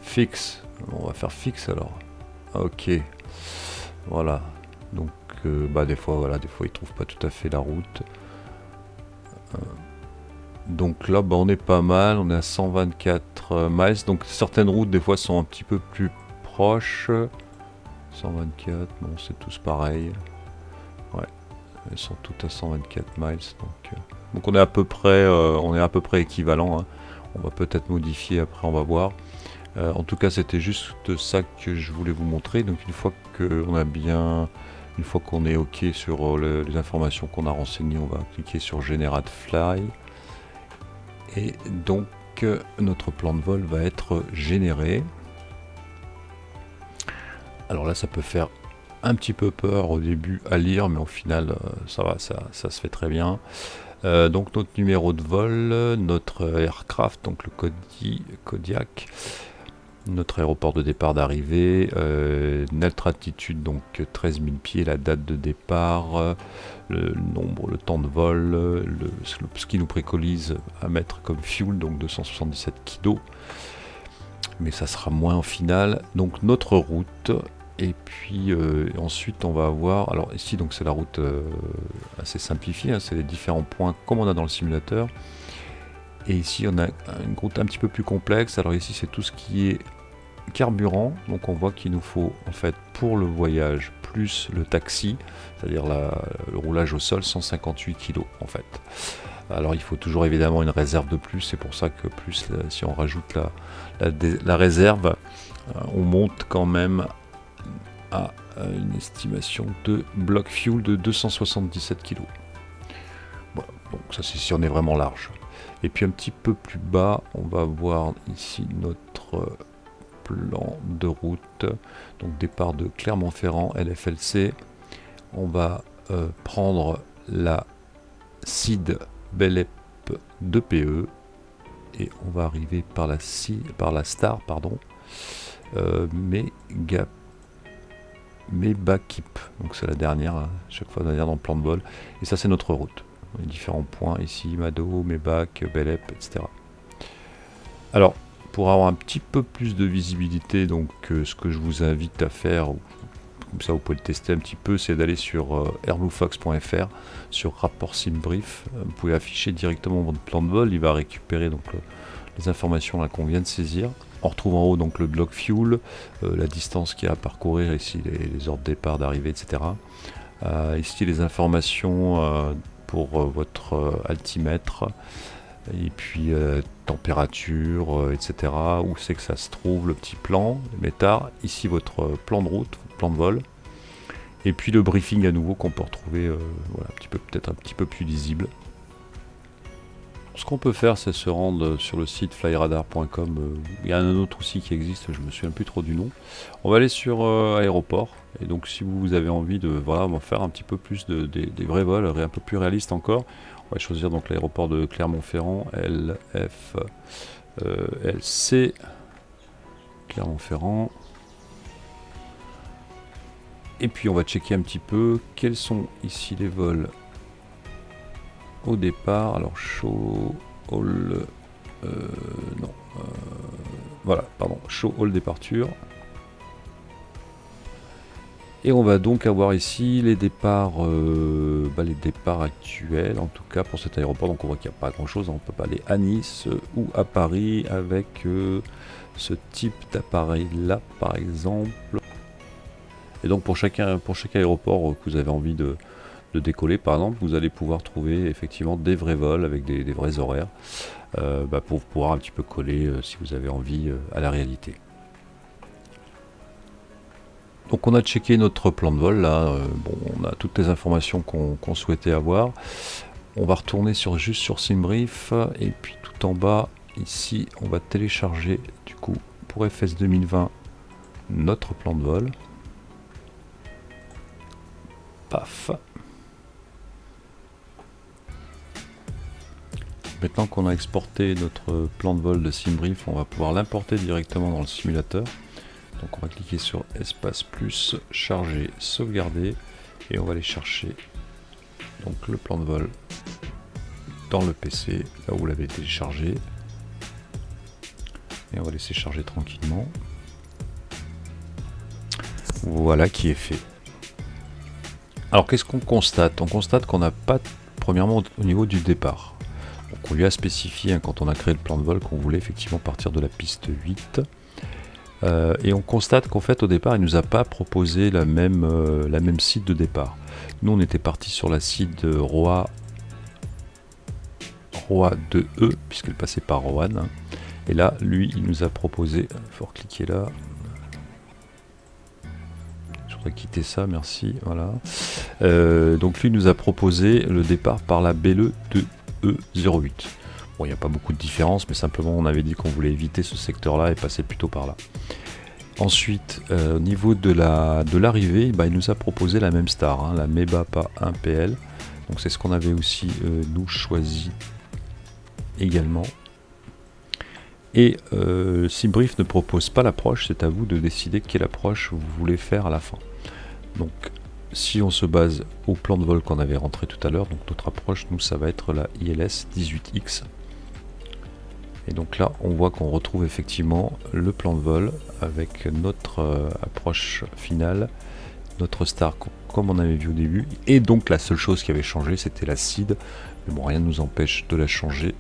Fixe. On va faire fixe alors. Ok. Voilà. Donc bah des fois voilà, des fois ils trouvent pas tout à fait la route. Donc là bah, on est pas mal, on est à 124 miles. Donc certaines routes des fois sont un petit peu plus proches. 124, non c'est tous pareil. Ouais, elles sont toutes à 124 miles. Donc on est à peu près équivalent. Hein. On va peut-être modifier après, on va voir. En tout cas c'était juste ça que je voulais vous montrer. Donc une fois qu'on est ok sur les informations qu'on a renseignées, on va cliquer sur Generate Fly. Et donc notre plan de vol va être généré. Alors là ça peut faire un petit peu peur au début à lire, mais au final ça va, ça se fait très bien. Donc notre numéro de vol, notre aircraft, donc le Kodiak, notre aéroport de départ d'arrivée, notre altitude donc 13 000 pieds, la date de départ, le nombre, le temps de vol, ce qui nous préconise à mettre comme fuel, donc 277 kg, mais ça sera moins en finale. Donc notre route, et puis ensuite on va avoir, alors ici donc c'est la route assez simplifiée, hein, c'est les différents points comme on a dans le simulateur. Et ici on a une route un petit peu plus complexe. Alors ici c'est tout ce qui est carburant, donc on voit qu'il nous faut en fait pour le voyage plus le taxi, c'est-à-dire le roulage au sol, 158 kg en fait. Alors il faut toujours évidemment une réserve de plus, c'est pour ça que plus si on rajoute la réserve, on monte quand même à une estimation de bloc fuel de 277 kg. Voilà, donc ça c'est si on est vraiment large. Et puis un petit peu plus bas, on va voir ici notre plan de route. Donc départ de Clermont-Ferrand, LFLC. On va prendre la SID Belep 2PE et on va arriver par la Star, pardon, Mebakip. Donc c'est la dernière, hein, chaque fois la dernière dans le plan de vol. Et ça c'est notre route. Les différents points ici, Mado, Mebak, Belep, etc. Alors, pour avoir un petit peu plus de visibilité, donc ce que je vous invite à faire, comme ça vous pouvez le tester un petit peu, c'est d'aller sur airbluefox.fr, sur rapport SimBrief. Vous pouvez afficher directement votre plan de vol, il va récupérer donc les informations là qu'on vient de saisir. On retrouve en haut donc le bloc fuel, la distance qu'il y a à parcourir, ici les heures de départ, d'arrivée, etc. Ici les informations pour votre altimètre, et puis température, etc. Où c'est que ça se trouve, le petit plan, le métard. Ici votre plan de route, plan de vol. Et puis le briefing à nouveau qu'on peut retrouver voilà, peut-être un petit peu plus lisible. Ce qu'on peut faire, c'est se rendre sur le site flyradar.com. Il y a un autre aussi qui existe, je me souviens plus trop du nom. On va aller sur aéroport. Et donc si vous avez envie de voilà, faire un petit peu plus des vrais vols, un peu plus réalistes encore, on va choisir donc l'aéroport de Clermont-Ferrand, LC Clermont-Ferrand. Et puis on va checker un petit peu quels sont ici les vols au départ. Alors show all voilà, pardon, show all departure. Et on va donc avoir ici les départs actuels, en tout cas pour cet aéroport. Donc on voit qu'il n'y a pas grand chose, on peut pas aller à Nice ou à Paris avec ce type d'appareil là par exemple. Et donc pour chaque aéroport que vous avez envie de décoller par exemple, vous allez pouvoir trouver effectivement des vrais vols avec des vrais horaires pour pouvoir un petit peu coller si vous avez envie à la réalité. Donc on a checké notre plan de vol là, on a toutes les informations qu'on souhaitait avoir. On va retourner juste sur SimBrief et puis tout en bas ici on va télécharger du coup pour FS 2020 notre plan de vol. Paf. Maintenant qu'on a exporté notre plan de vol de SimBrief, on va pouvoir l'importer directement dans le simulateur. Donc on va cliquer sur espace plus, charger, sauvegarder et on va aller chercher donc le plan de vol dans le PC, là où vous l'avez téléchargé. Et on va laisser charger tranquillement. Voilà qui est fait. Alors qu'est-ce qu'on constate? On constate qu'on n'a pas, premièrement au niveau du départ. Donc on lui a spécifié quand on a créé le plan de vol qu'on voulait effectivement partir de la piste 8. Et on constate qu'en fait au départ il nous a pas proposé la même site de départ. Nous on était parti sur la site de Roa 2E puisqu'elle passait par Roanne. Hein. Et là lui il nous a proposé, il faut recliquer là. Je voudrais quitter ça, merci. Voilà. Donc lui nous a proposé le départ par la BLE 2E08. Bon, il n'y a pas beaucoup de différence, mais simplement on avait dit qu'on voulait éviter ce secteur-là et passer plutôt par là. Ensuite, au niveau de l'arrivée, il nous a proposé la même star, hein, la MEBAPA 1PL. Donc c'est ce qu'on avait aussi nous choisi également. Et SimBrief ne propose pas l'approche, c'est à vous de décider quelle approche vous voulez faire à la fin. Donc si on se base au plan de vol qu'on avait rentré tout à l'heure, donc notre approche, nous, ça va être la ILS 18X. Et donc là, on voit qu'on retrouve effectivement le plan de vol avec notre approche finale, notre star comme on avait vu au début. Et donc la seule chose qui avait changé, c'était la SID. Mais bon, rien ne nous empêche de la changer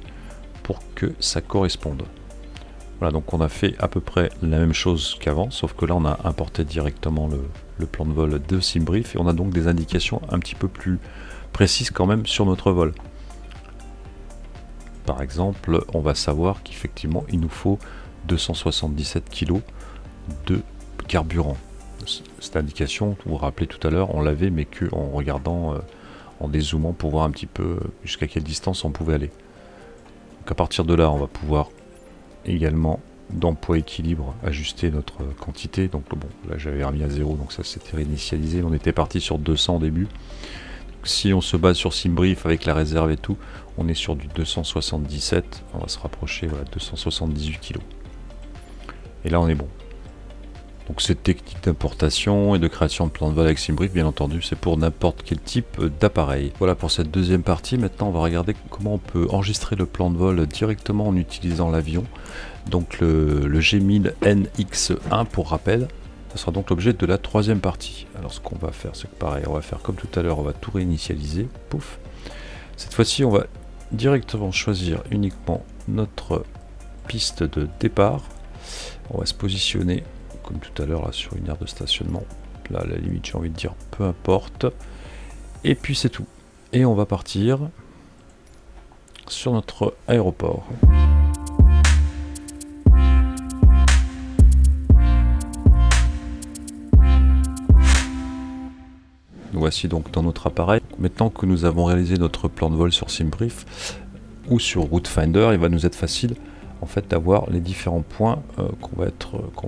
pour que ça corresponde. Voilà, donc on a fait à peu près la même chose qu'avant, sauf que là, on a importé directement le plan de vol de SimBrief et on a donc des indications un petit peu plus précises quand même sur notre vol. Par exemple, on va savoir qu'effectivement il nous faut 277 kg de carburant. Cette indication, vous vous rappelez tout à l'heure, on l'avait mais qu'en regardant, en dézoomant pour voir un petit peu jusqu'à quelle distance on pouvait aller. Donc à partir de là, on va pouvoir également dans poids équilibre ajuster notre quantité. Donc bon, là j'avais remis à 0, donc ça s'était réinitialisé. On était parti sur 200 au début. Donc, si on se base sur SimBrief avec la réserve et tout, on est sur du 277. On va se rapprocher, voilà, 278 kg. Et là on est bon. Donc cette technique d'importation et de création de plan de vol avec SimBrief, bien entendu, c'est pour n'importe quel type d'appareil. Voilà pour cette deuxième partie. Maintenant, on va regarder comment on peut enregistrer le plan de vol directement en utilisant l'avion. Donc le G1000 NX1 pour rappel. Ce sera donc l'objet de la troisième partie. Alors ce qu'on va faire, c'est que pareil, on va faire comme tout à l'heure, on va tout réinitialiser. Pouf. Cette fois-ci, on va directement choisir uniquement notre piste de départ. On va se positionner comme tout à l'heure là sur une aire de stationnement. Là, à la limite, j'ai envie de dire peu importe. Et puis c'est tout. Et on va partir sur notre aéroport. voici donc dans notre appareil. Maintenant que nous avons réalisé notre plan de vol sur SimBrief ou sur Route Finder, il va nous être facile en fait d'avoir les différents points qu'on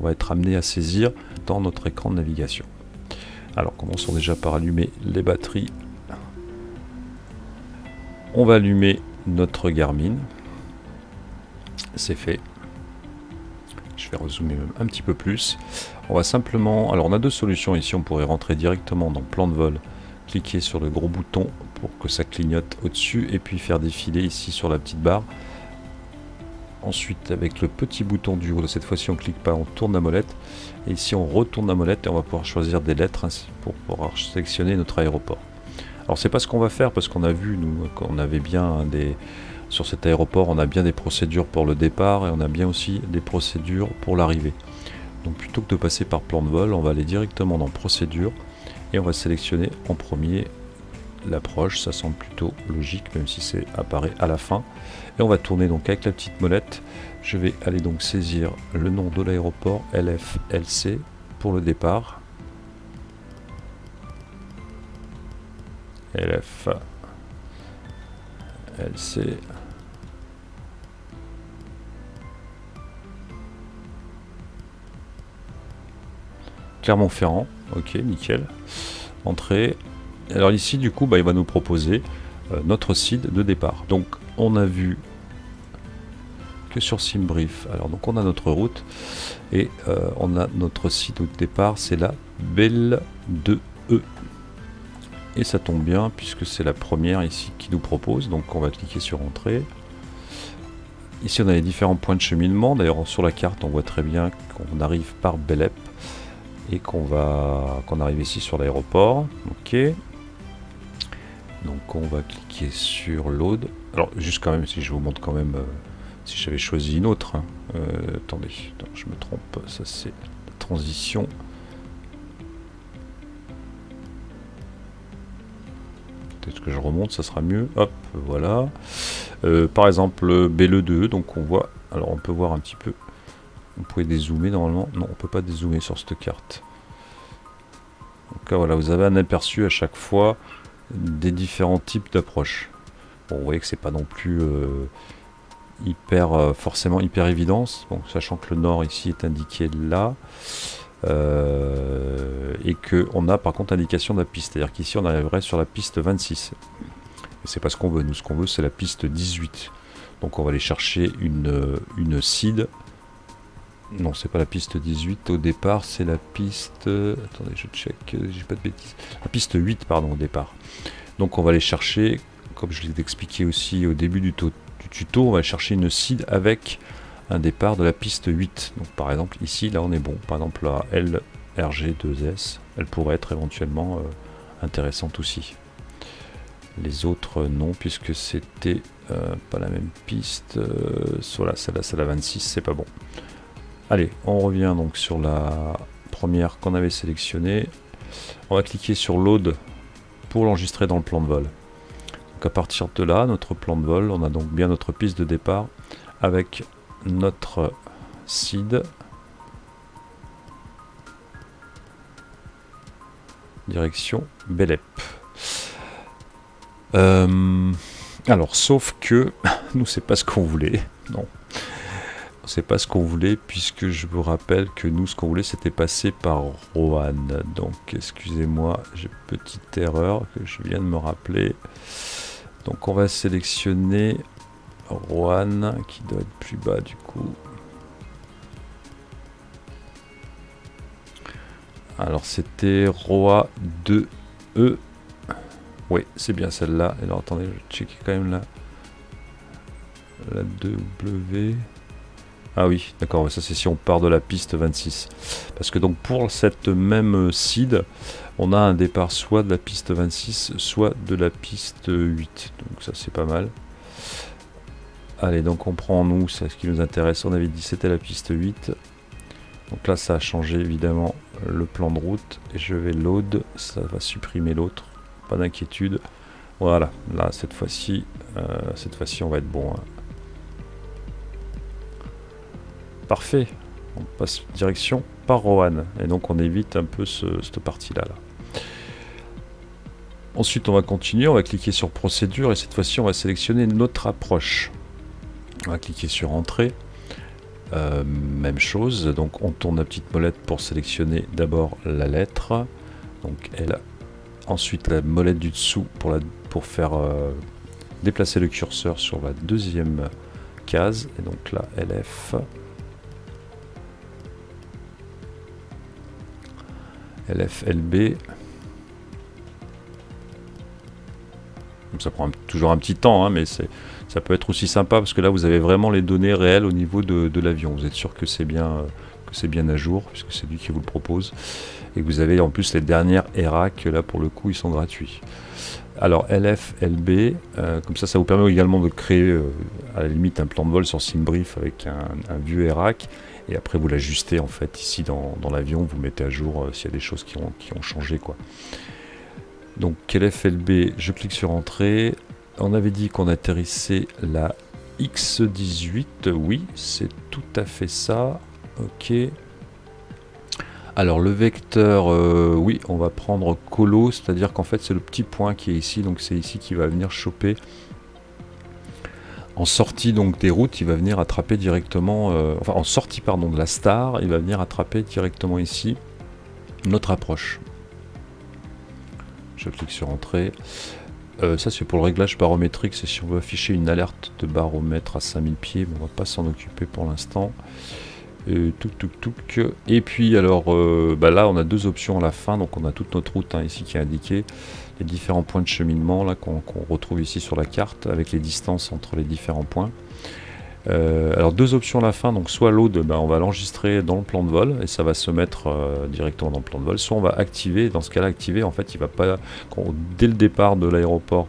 va être amené à saisir dans notre écran de navigation. Alors commençons déjà par allumer les batteries. On va allumer notre Garmin. C'est fait. Je vais rezoomer un petit peu plus. On va simplement... Alors on a deux solutions ici. On pourrait rentrer directement dans plan de vol, cliquer sur le gros bouton pour que ça clignote au-dessus et puis faire défiler ici sur la petite barre. Ensuite, avec le petit bouton du haut, cette fois-ci on clique pas, on tourne la molette. Et ici on retourne la molette et on va pouvoir choisir des lettres pour pouvoir sélectionner notre aéroport. Alors c'est pas ce qu'on va faire parce qu'on a vu, nous, qu'on avait bien des... Sur cet aéroport, on a bien des procédures pour le départ et on a bien aussi des procédures pour l'arrivée. Donc plutôt que de passer par plan de vol, on va aller directement dans procédures et on va sélectionner en premier l'approche. Ça semble plutôt logique, même si c'est apparaît à la fin. Et on va tourner donc avec la petite molette. Je vais aller donc saisir le nom de l'aéroport LFLC pour le départ. LFLC. Clermont-Ferrand, ok, nickel. Entrée. Alors ici, du coup, il va nous proposer notre site de départ. Donc, on a vu que sur SimBrief. Alors, donc, on a notre route et on a notre site de départ, c'est la Belle 2E. Et ça tombe bien puisque c'est la première ici qui nous propose. Donc, on va cliquer sur Entrée. Ici, on a les différents points de cheminement. D'ailleurs, sur la carte, on voit très bien qu'on arrive par Belep et qu'on arrive ici sur l'aéroport. Ok. Donc on va cliquer sur Load. Alors juste quand même, si je vous montre quand même, si j'avais choisi une autre. Attendez, je me trompe, ça c'est la transition. Peut-être que je remonte, ça sera mieux. Hop, voilà. Par exemple, BLE2, donc on voit, alors on peut voir un petit peu. On pouvait dézoomer normalement. Non, on peut pas dézoomer sur cette carte. Donc là, voilà, vous avez un aperçu à chaque fois des différents types d'approches. Bon, vous voyez que c'est pas non plus forcément hyper évident. Bon, sachant que le nord ici est indiqué là. Et que on a par contre indication de la piste. C'est-à-dire qu'ici on arriverait sur la piste 26. Et c'est pas ce qu'on veut. Nous, ce qu'on veut, c'est la piste 18. Donc on va aller chercher une seed. Non, c'est pas la piste 18 au départ, c'est la piste... Attendez, je check, j'ai pas de bêtises. La piste 8, pardon, au départ. Donc on va aller chercher, comme je l'ai expliqué aussi au début du tuto, on va chercher une seed avec un départ de la piste 8. Donc par exemple, ici, là on est bon. Par exemple, la LRG2S, elle pourrait être éventuellement intéressante aussi. Les autres, non, puisque c'était pas la même piste. Voilà, celle-là, c'est la 26, c'est pas bon. Allez, on revient donc sur la première qu'on avait sélectionnée. On va cliquer sur Load pour l'enregistrer dans le plan de vol. Donc à partir de là, notre plan de vol, on a donc bien notre piste de départ avec notre seed. Direction Belep. Alors, sauf que nous, c'est pas ce qu'on voulait. Non. C'est pas ce qu'on voulait, puisque je vous rappelle que nous, ce qu'on voulait, c'était passer par Roanne. Donc, excusez-moi, j'ai une petite erreur que je viens de me rappeler. Donc, on va sélectionner Roanne, qui doit être plus bas du coup. Alors, c'était Roa 2E. Oui, c'est bien celle-là. Alors, attendez, je vais checker quand même la 2W. Ah oui, d'accord, ça c'est si on part de la piste 26. Parce que donc pour cette même seed, on a un départ soit de la piste 26, soit de la piste 8. Donc ça c'est pas mal. Allez, donc on prend nous, c'est ce qui nous intéresse. On avait dit c'était la piste 8. Donc là ça a changé évidemment le plan de route. Et je vais load, ça va supprimer l'autre. Pas d'inquiétude. Voilà, là cette fois-ci on va être bon. Hein. Parfait, on passe direction par Roanne et donc on évite un peu cette partie là. Ensuite, on va continuer, on va cliquer sur procédure et cette fois-ci, on va sélectionner notre approche. On va cliquer sur entrée. Même chose, donc on tourne la petite molette pour sélectionner d'abord la lettre, donc L. Ensuite la molette du dessous pour faire déplacer le curseur sur la deuxième case, et donc là LF. LF, LB. Ça prend toujours un petit temps, hein, mais ça peut être aussi sympa parce que là vous avez vraiment les données réelles au niveau de l'avion. Vous êtes sûr que c'est bien à jour puisque c'est lui qui vous le propose. Et vous avez en plus les dernières ERAC, là pour le coup ils sont gratuits. Alors LF, LB, comme ça vous permet également de créer à la limite un plan de vol sur SimBrief avec un vieux ERAC. Et après vous l'ajustez en fait ici dans l'avion, vous mettez à jour s'il y a des choses qui ont changé quoi. Donc LFLB, je clique sur entrée. On avait dit qu'on atterrissait la X18, oui, c'est tout à fait ça. Ok. Alors le vecteur, oui, on va prendre colo, c'est-à-dire qu'en fait c'est le petit point qui est ici, donc c'est ici qui va venir choper. En sortie donc des routes, il va venir attraper directement, enfin en sortie pardon de la star, il va venir attraper directement ici notre approche. Je clique sur entrée. Ça c'est pour le réglage barométrique, c'est si on veut afficher une alerte de baromètre à 5000 pieds, mais on va pas s'en occuper pour l'instant. Et puis alors là on a deux options à la fin, donc on a toute notre route ici qui est indiquée, les différents points de cheminement là qu'on retrouve ici sur la carte avec les distances entre les différents points. Alors deux options à la fin, donc soit load, on va l'enregistrer dans le plan de vol et ça va se mettre directement dans le plan de vol, soit on va activer, dans ce cas là activer en fait il va pas, dès le départ de l'aéroport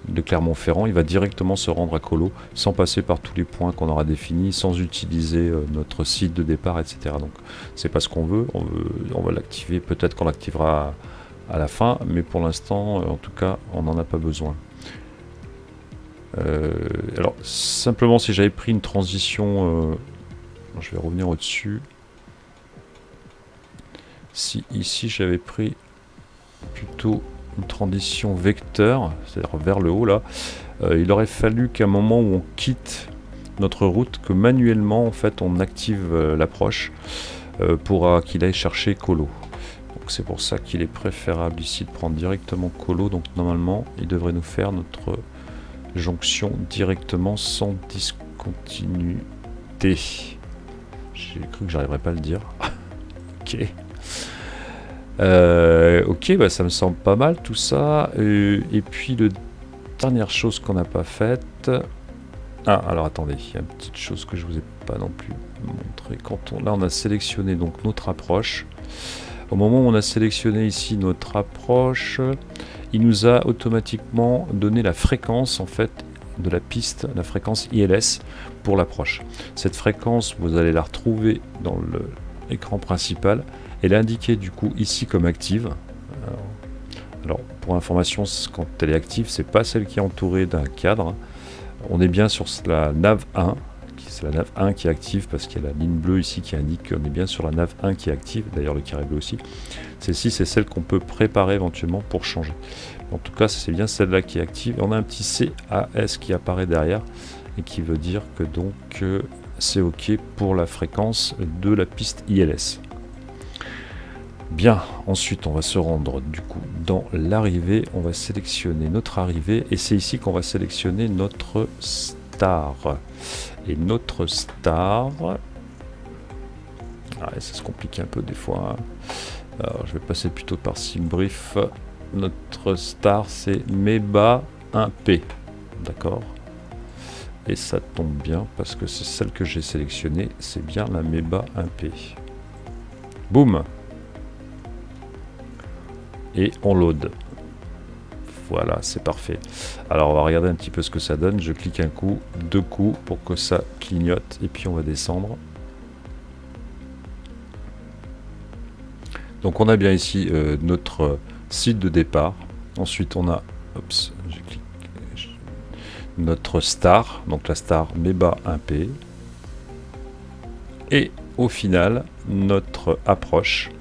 de Clermont-Ferrand, il va directement se rendre à Colo sans passer par tous les points qu'on aura définis, sans utiliser notre site de départ, etc. Donc c'est pas ce qu'on veut, on va l'activer, peut-être qu'on l'activera à la fin, mais pour l'instant en tout cas on n'en a pas besoin. Alors simplement si j'avais pris une transition, je vais revenir au-dessus, si ici j'avais pris plutôt une transition vecteur, c'est-à-dire vers le haut là, il aurait fallu qu'à un moment où on quitte notre route, que manuellement en fait on active l'approche pour qu'il aille chercher Colo. Donc c'est pour ça qu'il est préférable ici de prendre directement Colo, donc normalement il devrait nous faire notre jonction directement sans discontinuité. J'ai cru que j'arriverais pas à le dire. Ok. Ok, ça me semble pas mal tout ça. Et puis la dernière chose qu'on n'a pas faite. Ah, alors attendez, il y a une petite chose que je vous ai pas non plus montré. Là, on a sélectionné donc notre approche. Au moment où on a sélectionné ici notre approche, il nous a automatiquement donné la fréquence en fait de la piste, la fréquence ILS pour l'approche. Cette fréquence, vous allez la retrouver dans l'écran principal. Elle est indiquée du coup ici comme active. Alors pour information, quand elle est active, c'est pas celle qui est entourée d'un cadre. On est bien sur la nav 1. C'est la nav 1 qui est active parce qu'il y a la ligne bleue ici qui indique qu'on est bien sur la nav 1 qui est active, d'ailleurs le carré bleu aussi. Celle-ci c'est celle qu'on peut préparer éventuellement pour changer. En tout cas c'est bien celle-là qui est active. Et on a un petit CAS qui apparaît derrière et qui veut dire que donc c'est ok pour la fréquence de la piste ILS. Bien, ensuite on va se rendre du coup dans l'arrivée, on va sélectionner notre arrivée et c'est ici qu'on va sélectionner notre star. Et notre star, ça se complique un peu des fois, hein. Alors je vais passer plutôt par SimBrief. Notre star c'est MEBA 1P, d'accord, et ça tombe bien parce que c'est celle que j'ai sélectionnée, c'est bien la MEBA 1P. Boum, et on load. Voilà, c'est parfait. Alors on va regarder un petit peu ce que ça donne. Je clique un coup, deux coups pour que ça clignote et puis on va descendre. Donc on a bien ici notre site de départ. Ensuite on a notre star, donc la star MEBA 1P. Et au final, notre approche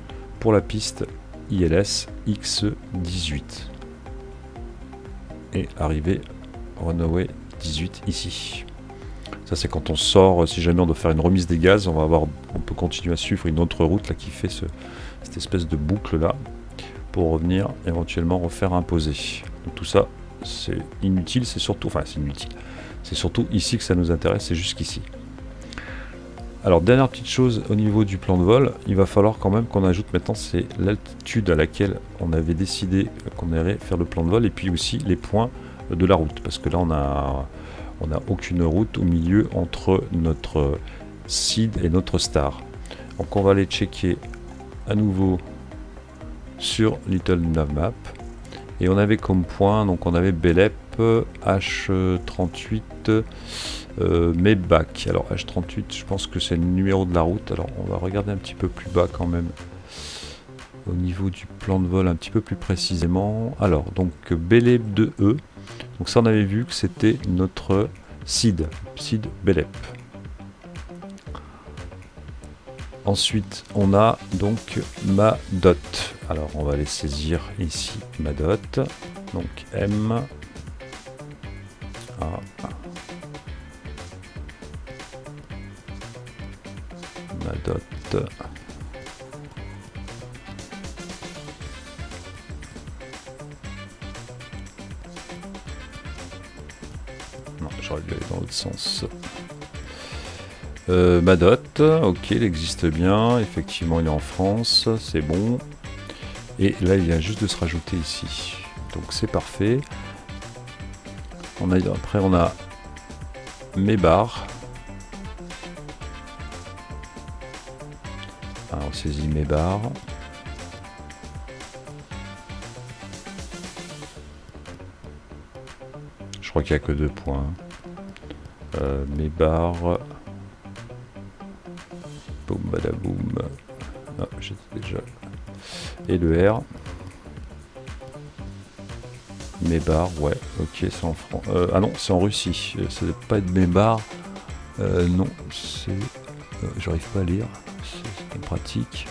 pour la piste ILS X18. et arriver runway 18 ici. Ça c'est quand on sort, si jamais on doit faire une remise des gaz, on peut continuer à suivre une autre route là qui fait cette espèce de boucle là pour revenir éventuellement refaire un posé. Donc tout ça c'est inutile, c'est surtout ici que ça nous intéresse, c'est jusqu'ici. Alors dernière petite chose au niveau du plan de vol, il va falloir quand même qu'on ajoute maintenant, c'est l'altitude à laquelle on avait décidé qu'on irait faire le plan de vol, et puis aussi les points de la route, parce que là on a aucune route au milieu entre notre seed et notre star. Donc on va aller checker à nouveau sur Little Navmap, et on avait comme point, donc on avait Belep, H38, Maybach. Alors H38, je pense que c'est le numéro de la route. Alors on va regarder un petit peu plus bas quand même au niveau du plan de vol un petit peu plus précisément. Alors donc Belep 2E, donc ça on avait vu que c'était notre seed Belep. Ensuite on a donc ma dot. Alors on va les saisir ici, ma dot, donc M A. Ma dot. Non, j'aurais dû aller dans l'autre sens. Ma dot, ok, il existe bien. Effectivement, il est en France, c'est bon. Et là, il vient juste de se rajouter ici. Donc c'est parfait. Après, on a mes barres. Alors, on saisit mes barres. Je crois qu'il n'y a que 2 points. Mes barres. Boum, badaboum. Ah, j'étais déjà. Et le R. Mes barres, ouais, ok, c'est en France. Ah non, c'est en Russie. Ça ne doit pas être mes barres. Non, c'est. J'arrive pas à lire. C'est pratique.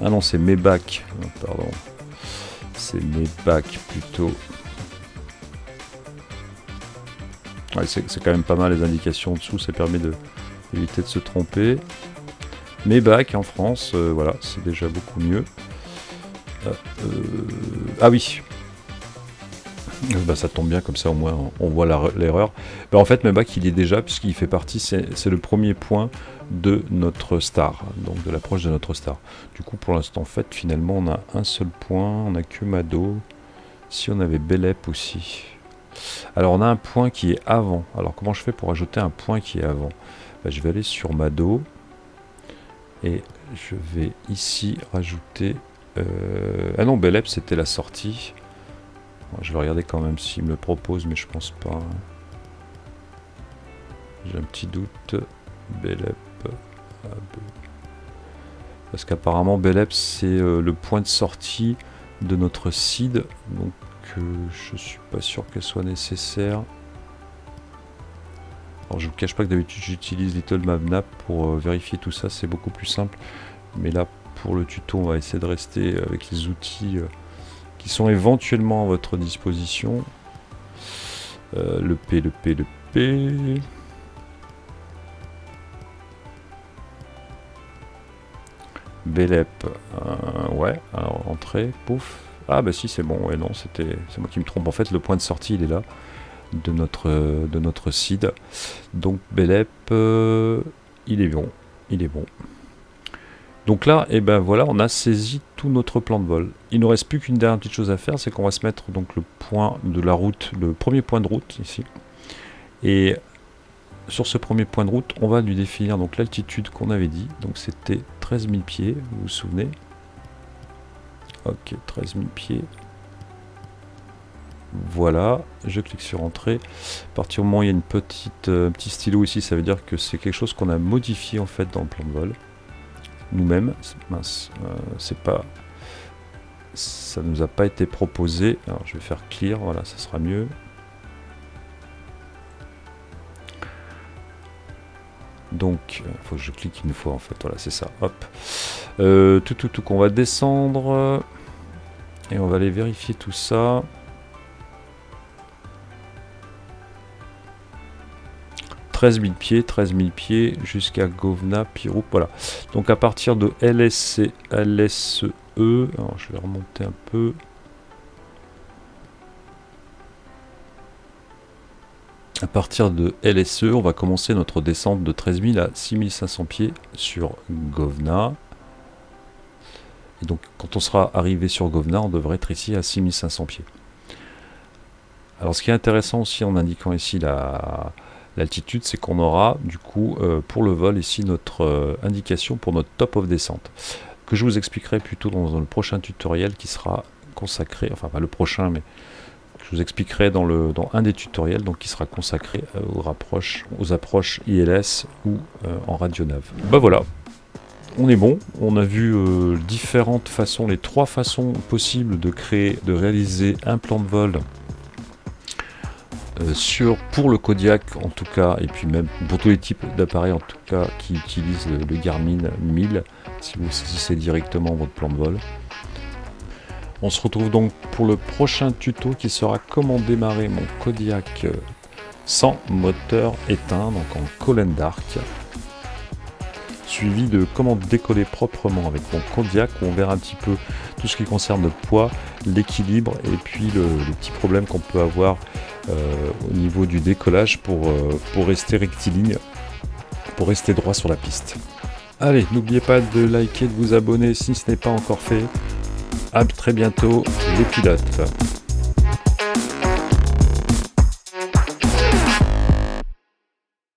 Ah non, c'est Maybach. Pardon. C'est Maybach plutôt. Ouais, c'est quand même pas mal les indications en dessous. Ça permet d'éviter de se tromper. Maybach en France, voilà, c'est déjà beaucoup mieux. Ah oui. Bah, ça tombe bien, comme ça au moins on voit l'erreur. Bah, en fait, Maybach il y est déjà, puisqu'il fait partie, c'est le premier point de notre star, donc de l'approche de notre star. Du coup, pour l'instant, en fait, finalement, on a un seul point, on n'a que Mado. Si on avait Belep aussi. Alors, on a un point qui est avant. Alors, comment je fais pour ajouter un point qui est avant? Bah, je vais aller sur Mado et je vais ici rajouter. Ah non, Belep c'était la sortie. Bon, je vais regarder quand même s'il me le propose, mais je pense pas. J'ai un petit doute. Belep. Parce qu'apparemment Belep c'est le point de sortie de notre seed. Donc je suis pas sûr qu'elle soit nécessaire. Alors je vous cache pas que d'habitude j'utilise Little Navmap pour vérifier tout ça, c'est beaucoup plus simple. Mais là pour le tuto on va essayer de rester avec les outils qui sont éventuellement à votre disposition. Le P. Belep, ouais, alors entrée, pouf. Ah bah si c'est bon, ouais non, c'est moi qui me trompe. En fait le point de sortie il est là, de notre seed. Donc Belep, il est bon. Donc là, et ben voilà, on a saisi tout notre plan de vol. Il ne reste plus qu'une dernière petite chose à faire, c'est qu'on va se mettre donc le point de la route, le premier point de route ici. Et sur ce premier point de route, on va lui définir donc l'altitude qu'on avait dit. Donc c'était 13 000 pieds, vous vous souvenez? Ok, 13 000 pieds. Voilà, je clique sur entrée. À partir du moment où il y a une petit stylo ici, ça veut dire que c'est quelque chose qu'on a modifié en fait dans le plan de vol. Nous-mêmes, mince, c'est pas, ça nous a pas été proposé. Alors je vais faire clear, voilà, ça sera mieux. Donc, il faut que je clique une fois en fait, voilà, c'est ça, hop. Tout, qu'on va descendre. Et on va aller vérifier tout ça. « 13 000 pieds jusqu'à Govna, Piroup. » Voilà. Donc à partir de LSE, alors je vais remonter un peu. À partir de LSE, on va commencer notre descente de 13 000 à 6 500 pieds sur Govna. Et donc quand on sera arrivé sur Govna, on devrait être ici à 6 500 pieds. Alors ce qui est intéressant aussi en indiquant ici l'altitude, c'est qu'on aura du coup pour le vol ici notre indication pour notre top of descente, que je vous expliquerai plutôt dans le prochain tutoriel qui sera consacré, enfin pas le prochain, mais je vous expliquerai dans un des tutoriels, donc qui sera consacré aux approches ILS ou en radionav. Bah voilà, on est bon, on a vu différentes façons, les 3 façons possibles de réaliser un plan de vol pour le Kodiak en tout cas, et puis même pour tous les types d'appareils en tout cas qui utilisent le Garmin 1000, si vous saisissez directement votre plan de vol. On se retrouve donc pour le prochain tuto qui sera comment démarrer mon Kodiak sans moteur éteint, donc en Call and Dark, suivi de comment décoller proprement avec mon Kodiak, où on verra un petit peu tout ce qui concerne le poids, l'équilibre et puis le petit problème qu'on peut avoir au niveau du décollage pour rester rectiligne, pour rester droit sur la piste. Allez, n'oubliez pas de liker, de vous abonner si ce n'est pas encore fait. À très bientôt les pilotes.